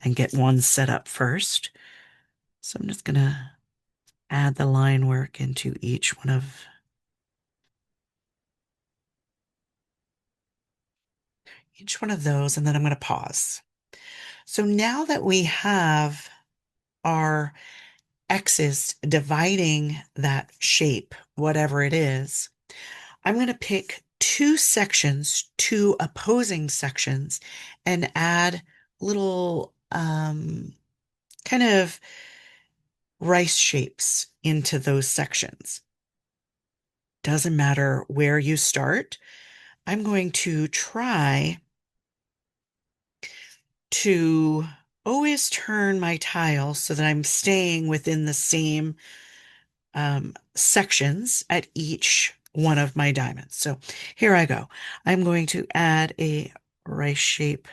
and get one set up first. So I'm just going to add the line work into each one of those, and then I'm going to pause. So now that we have our X's dividing that shape, whatever it is, I'm going to pick two sections, two opposing sections, and add little kind of rice shapes into those sections. Doesn't matter where you start. I'm going to try to always turn my tile so that I'm staying within the same sections at each one of my diamonds. So here I go. I'm going to add a rice shape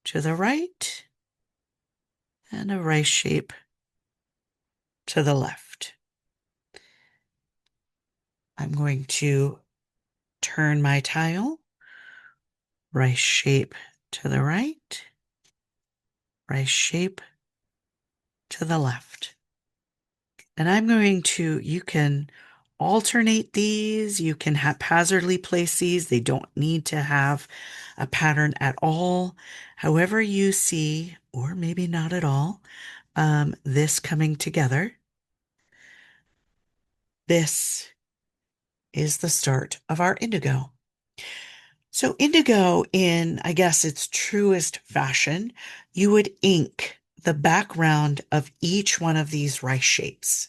to the right and a rice shape to the left. I'm going to turn my tile, rice shape to the right, rice shape to the left. And I'm going to, you can alternate these, you can haphazardly place these. They don't need to have a pattern at all. However you see, or maybe not at all, this coming together. This is the start of our indigo. So indigo, in, I guess, its truest fashion, you would ink the background of each one of these rice shapes.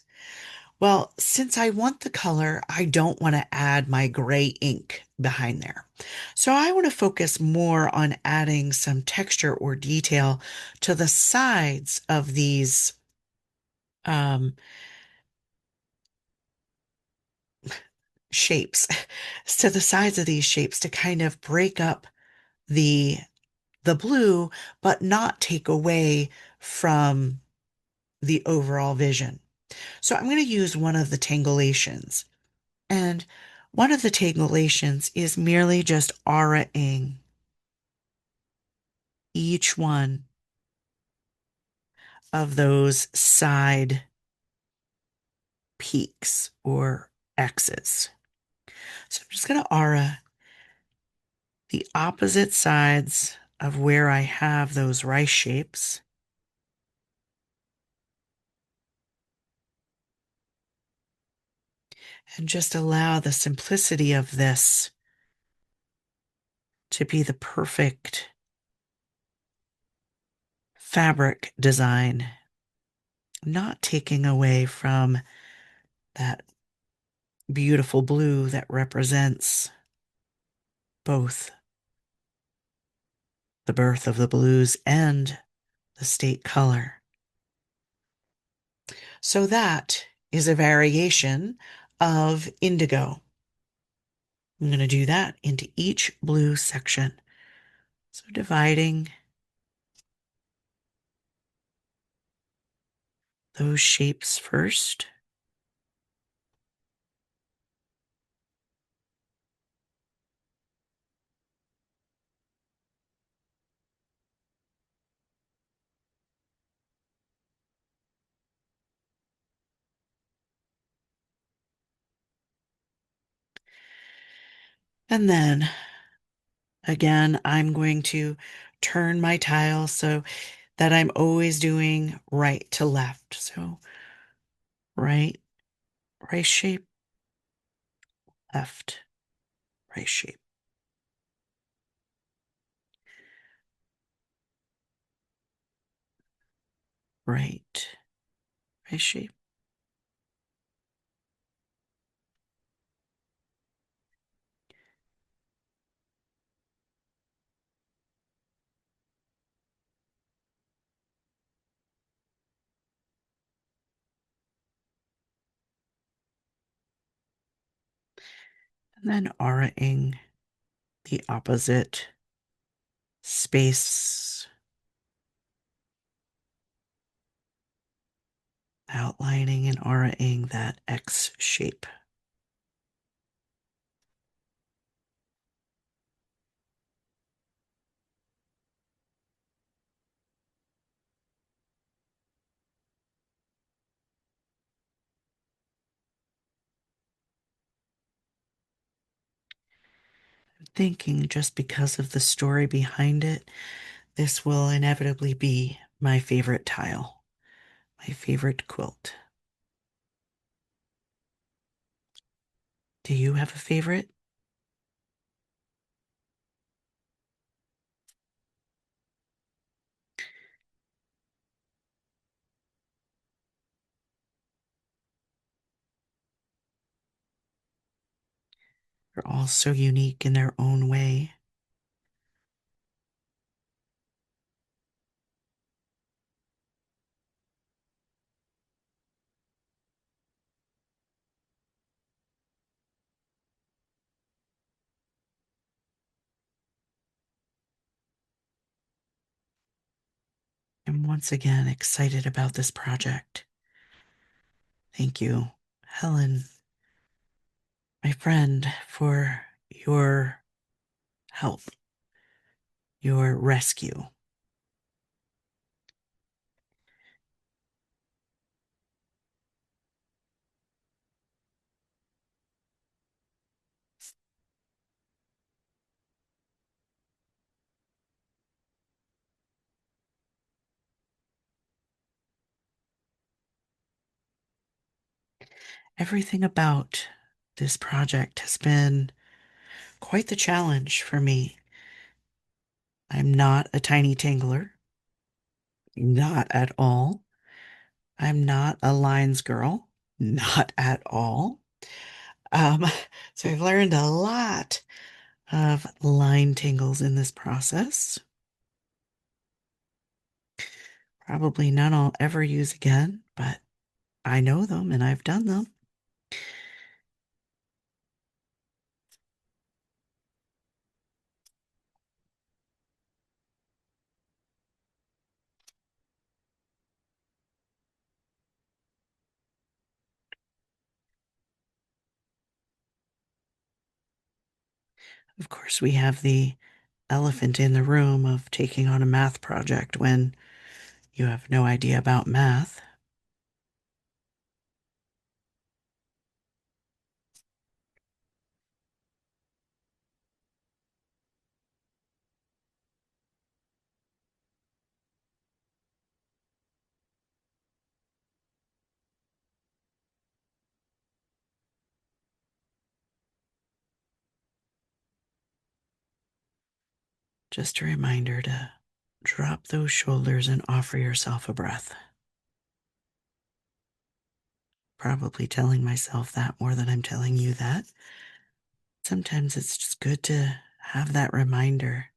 Well, since I want the color, I don't want to add my gray ink behind there. So I want to focus more on adding some texture or detail to the sides of these um, shapes, to the sides of these shapes to kind of break up the blue, but not take away from the overall vision. So I'm going to use one of the tangulations. And one of the tangulations is merely just aura-ing each one of those side peaks or X's. So I'm just going to aura the opposite sides of where I have those rice shapes. And just allow the simplicity of this to be the perfect fabric design, not taking away from that beautiful blue that represents both the birth of the blues and the state color. So that is a variation of indigo. I'm going to do that into each blue section. So dividing those shapes first. And then again, I'm going to turn my tile so that I'm always doing right to left. So right, right shape, left, right shape, right, right shape. And then auraing the opposite space, outlining and auraing that X shape. Thinking just because of the story behind it, this will inevitably be my favorite tile, my favorite quilt. Do you have a favorite? They're all so unique in their own way. I'm once again excited about this project. Thank you, Helen, my friend, for your help, your rescue. Everything about this project has been quite the challenge for me. I'm not a tiny tangler, not at all. I'm not a lines girl, not at all. Um, so I've learned a lot of line tangles in this process. Probably none I'll ever use again, but I know them and I've done them. Of course, we have the elephant in the room of taking on a math project when you have no idea about math. Just a reminder to drop those shoulders and offer yourself a breath. Probably telling myself that more than I'm telling you that. Sometimes it's just good to have that reminder.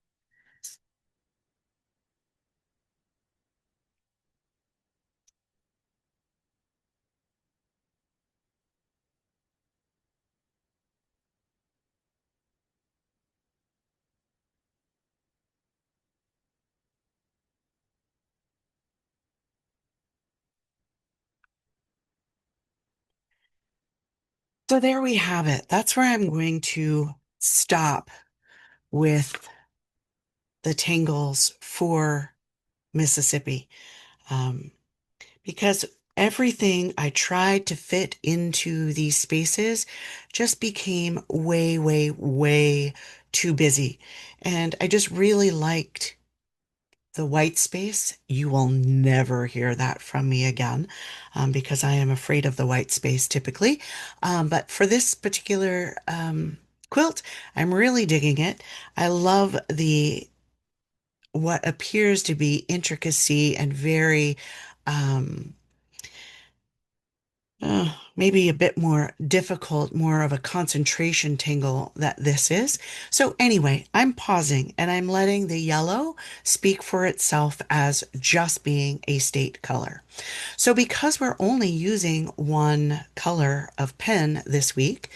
So there we have it. That's where I'm going to stop with the tangles for Mississippi. Um, because everything I tried to fit into these spaces just became way, way, way too busy. And I just really liked the white space. You will never hear that from me again, because I am afraid of the white space typically. But for this particular quilt, I'm really digging it. I love the what appears to be intricacy and very maybe a bit more difficult, more of a concentration tangle that this is. So anyway, I'm pausing and I'm letting the yellow speak for itself as just being a state color. So because we're only using one color of pen this week,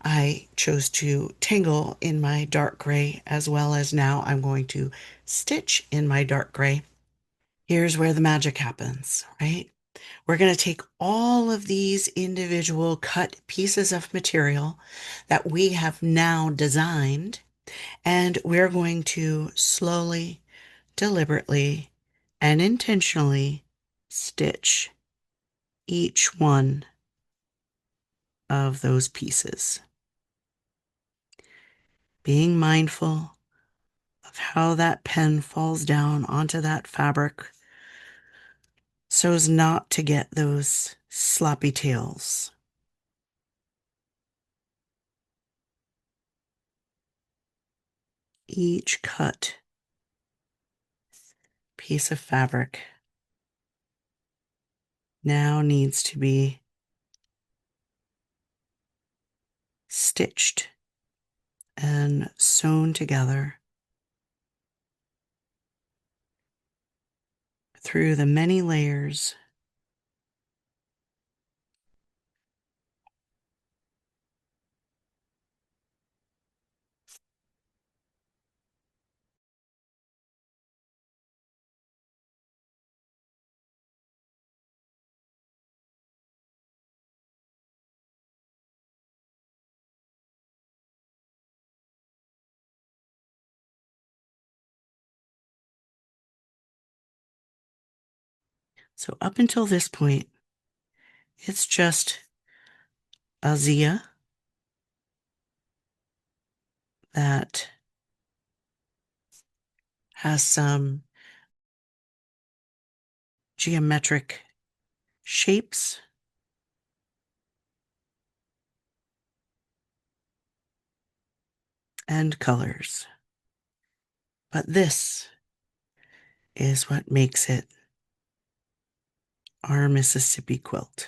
I chose to tangle in my dark gray as well as now I'm going to stitch in my dark gray. Here's where the magic happens, right? We're going to take all of these individual cut pieces of material that we have now designed, and we're going to slowly, deliberately, and intentionally stitch each one of those pieces, being mindful of how that pen falls down onto that fabric so as not to get those sloppy tails. Each cut piece of fabric now needs to be stitched and sewn together through the many layers so up until this point, it's just a Zia that has some geometric shapes and colors. But this is what makes it our Mississippi quilt.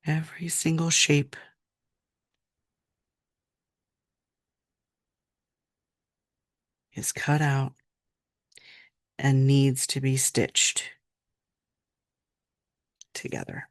Every single shape is cut out and needs to be stitched together.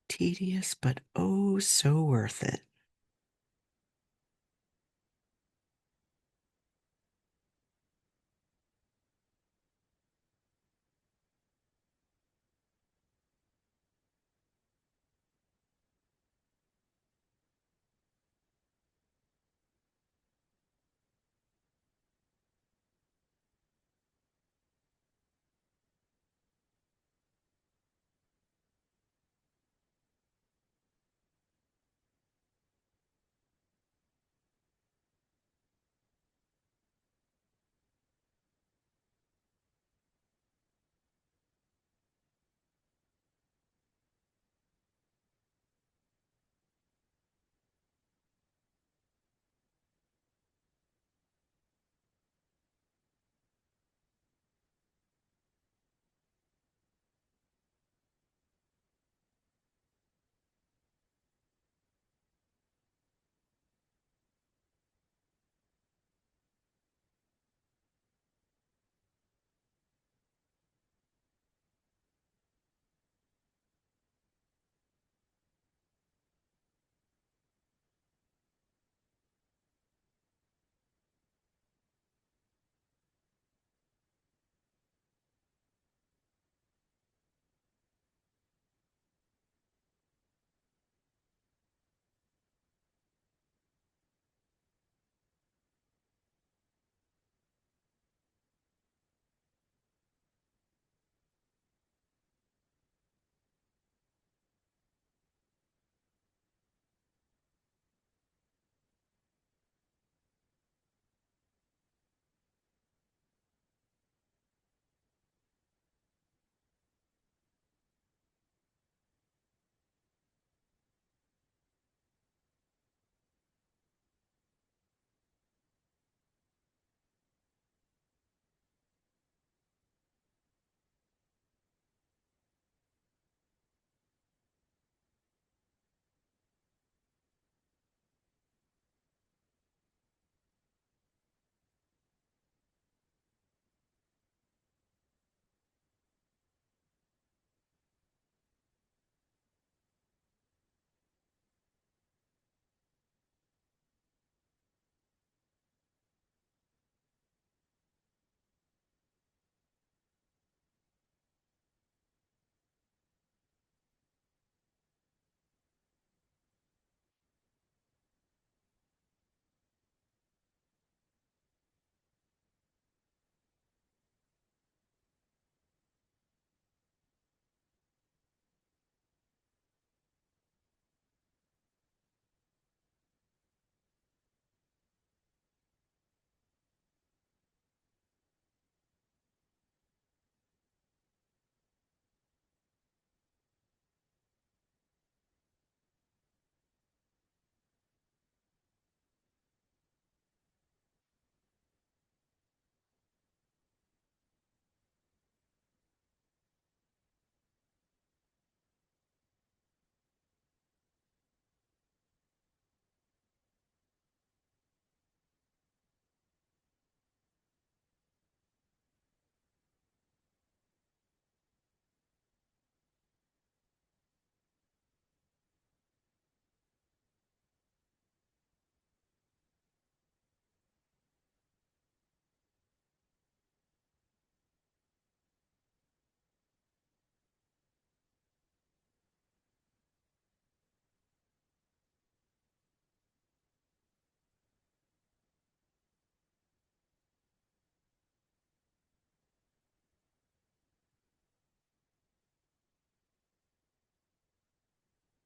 Tedious, but oh so worth it.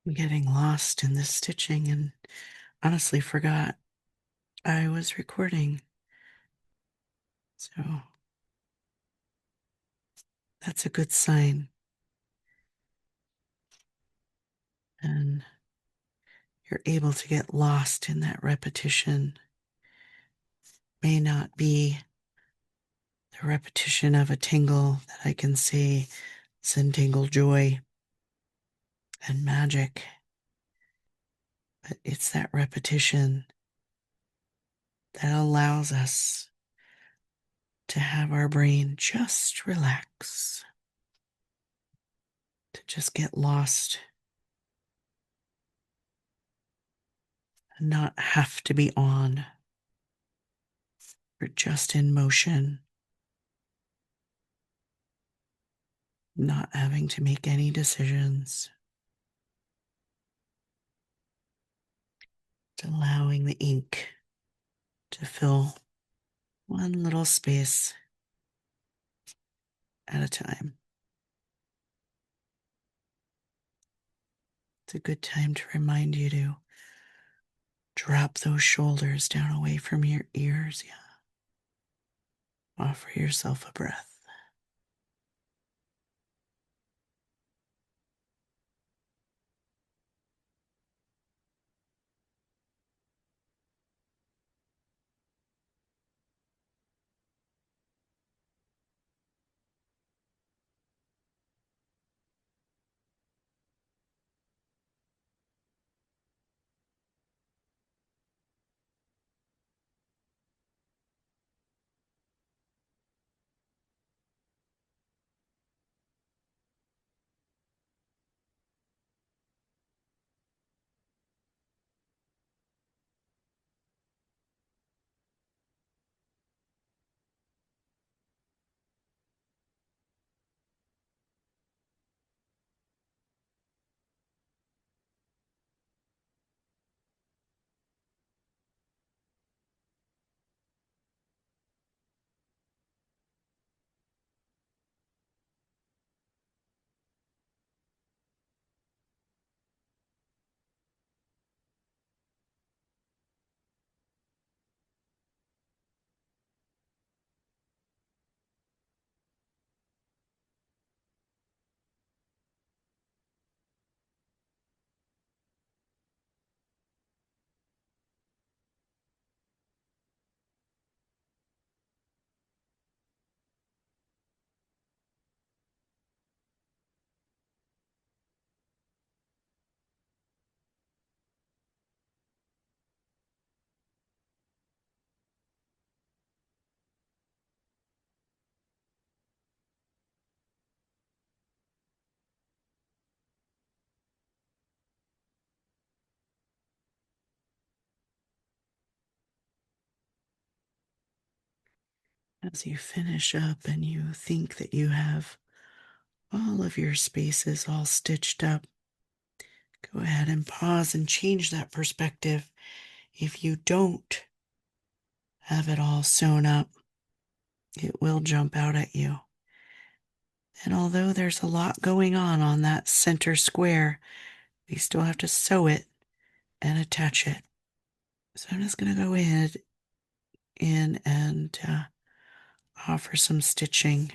I'm getting lost in this stitching and honestly forgot I was recording. So that's a good sign. And you're able to get lost in that repetition. May not be the repetition of a tingle that I can say Zentangle joy and magic, but it's that repetition that allows us to have our brain just relax, to just get lost and not have to be on. We're just in motion, not having to make any decisions, allowing the ink to fill one little space at a time. It's a good time to remind you to drop those shoulders down away from your ears. Yeah. Offer yourself a breath. As you finish up and you think that you have all of your spaces all stitched up, go ahead and pause and change that perspective. If you don't have it all sewn up, it will jump out at you. And although there's a lot going on that center square, we still have to sew it and attach it. So I'm just going to go ahead in and offer some stitching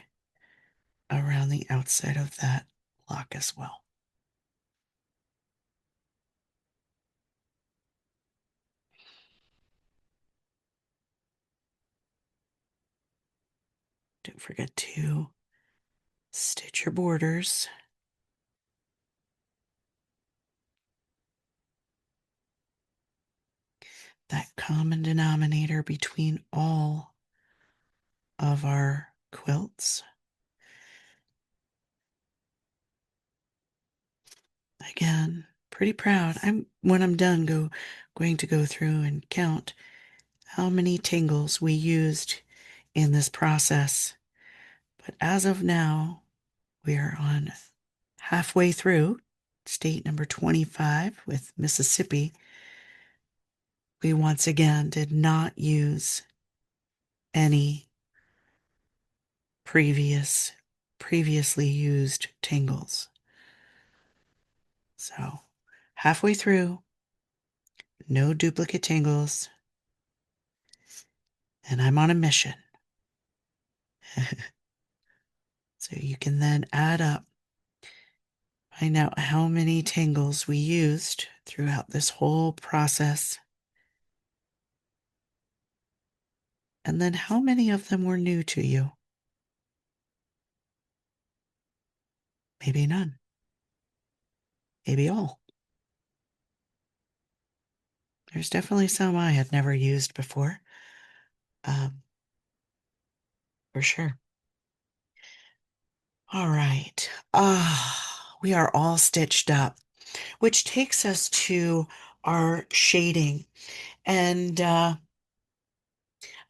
around the outside of that block as well. Don't forget to stitch your borders. That common denominator between all of our quilts. Again, pretty proud. When I'm done going to go through and count how many tangles we used in this process. But as of now, we are on halfway through state number 25 with Mississippi. We once again did not use any previously used tangles. So halfway through, no duplicate tangles, and I'm on a mission. So you can then add up, find out how many tangles we used throughout this whole process, and then how many of them were new to you. Maybe none, maybe all. There's definitely some I had never used before, um, for sure. All right. We are all stitched up, which takes us to our shading. And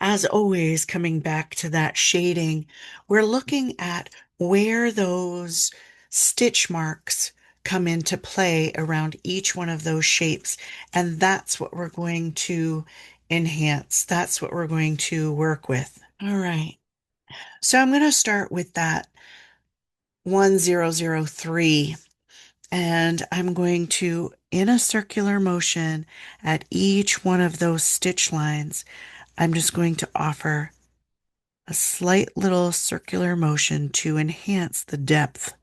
as always, coming back to that shading, we're looking at where those stitch marks come into play around each one of those shapes. And that's what we're going to enhance. That's what we're going to work with. All right. So I'm going to start with that 1003. And I'm going to, in a circular motion at each one of those stitch lines, I'm just going to offer a slight little circular motion to enhance the depth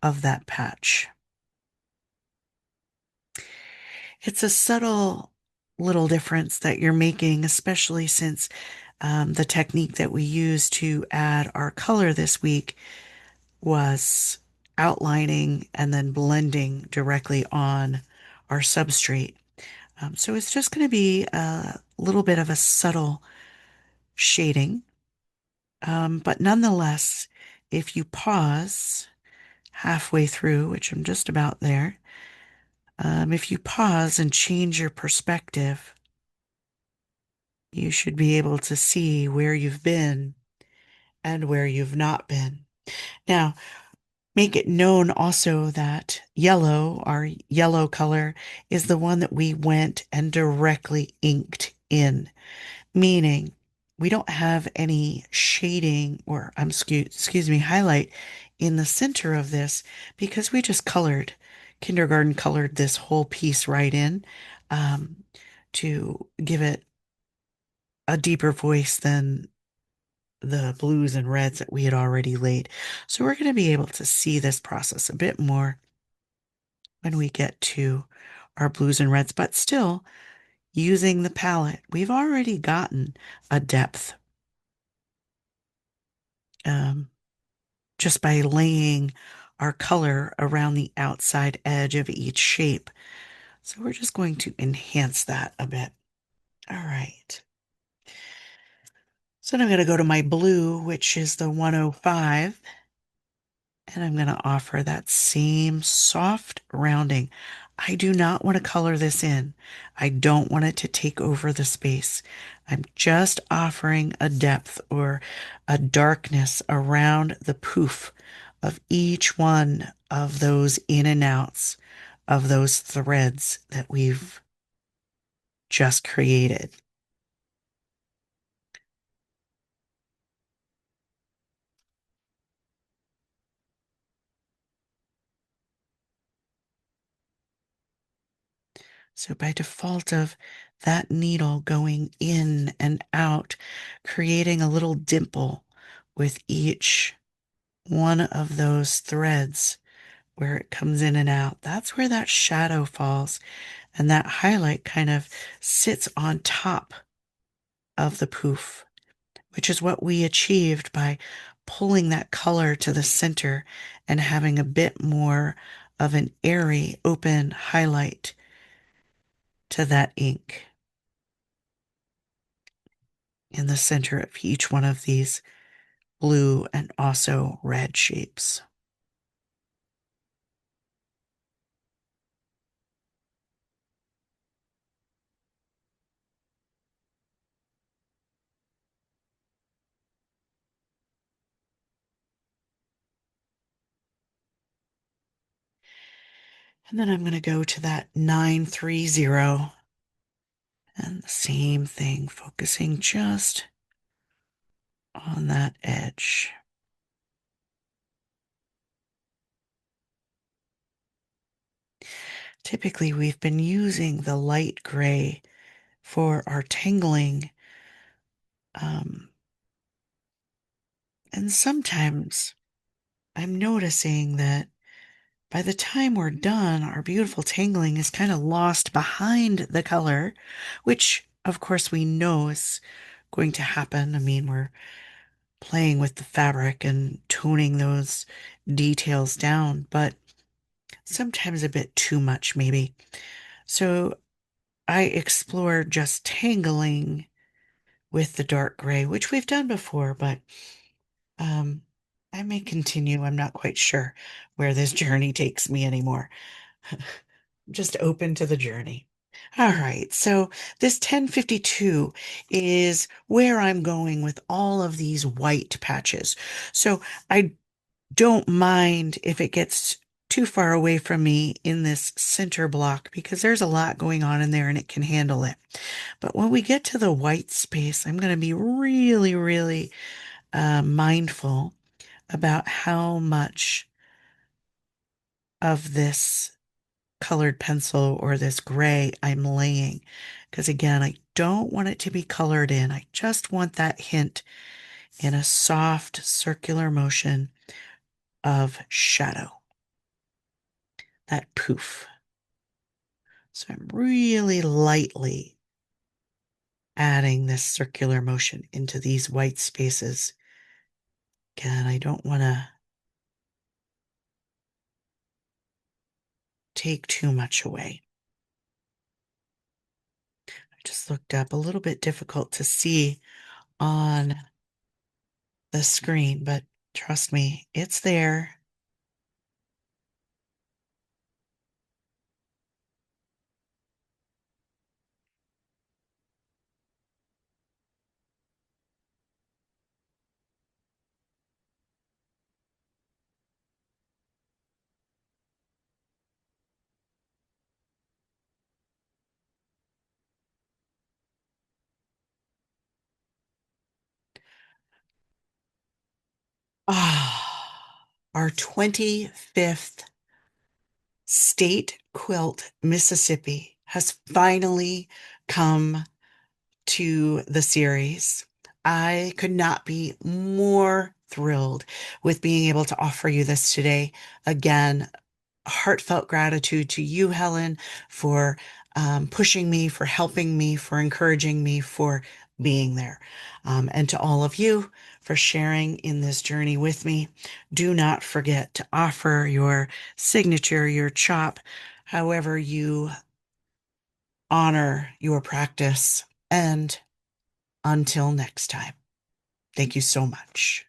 of that patch. It's a subtle little difference that you're making, especially since the technique that we used to add our color this week was outlining and then blending directly on our substrate. So it's just going to be a little bit of a subtle shading. But nonetheless, if you pause halfway through, which I'm just about there, if you pause and change your perspective, you should be able to see where you've been and where you've not been. Now, make it known also that yellow, our yellow color, is the one that we went and directly inked in, meaning we don't have any shading or excuse me, highlight in the center of this because we just kindergarten colored this whole piece right in um, to give it a deeper voice than the blues and reds that we had already laid. So we're going to be able to see this process a bit more when we get to our blues and reds, but still using the palette, we've already gotten a depth um, just by laying our color around the outside edge of each shape. So we're just going to enhance that a bit. All right. So then I'm going to go to my blue, which is the 105. And I'm going to offer that same soft rounding. I do not want to color this in. I don't want it to take over the space. I'm just offering a depth or a darkness around the poof of each one of those in and outs of those threads that we've just created. So by default of that needle going in and out, creating a little dimple with each one of those threads where it comes in and out, that's where that shadow falls. And that highlight kind of sits on top of the poof, which is what we achieved by pulling that color to the center and having a bit more of an airy, open highlight to that ink in the center of each one of these blue and also red shapes. And then I'm going to go to that 930 and the same thing, focusing just on that edge. Typically, we've been using the light gray for our tangling. Um, and sometimes I'm noticing that by the time we're done, our beautiful tangling is kind of lost behind the color, which of course we know is going to happen. I mean, we're playing with the fabric and toning those details down, but sometimes a bit too much, maybe. So I explore just tangling with the dark gray, which we've done before, but um, I may continue. I'm not quite sure where this journey takes me anymore. Just open to the journey. All right, so this 1052 is where I'm going with all of these white patches. So I don't mind if it gets too far away from me in this center block because there's a lot going on in there and it can handle it. But when we get to the white space, I'm going to be really, really mindful about how much of this colored pencil or this gray I'm laying. Because again, I don't want it to be colored in. I just want that hint in a soft circular motion of shadow, that poof. So I'm really lightly adding this circular motion into these white spaces. Again, I don't want to take too much away. I just looked up, a little bit difficult to see on the screen, but trust me, it's there. Ah, our 25th State Quilt, Mississippi has finally come to the series. I could not be more thrilled with being able to offer you this today. Again, heartfelt gratitude to you, Helen, for pushing me, for helping me, for encouraging me, for being there. And to all of you for sharing in this journey with me. Do not forget to offer your signature, your chop, however you honor your practice. And until next time, thank you so much.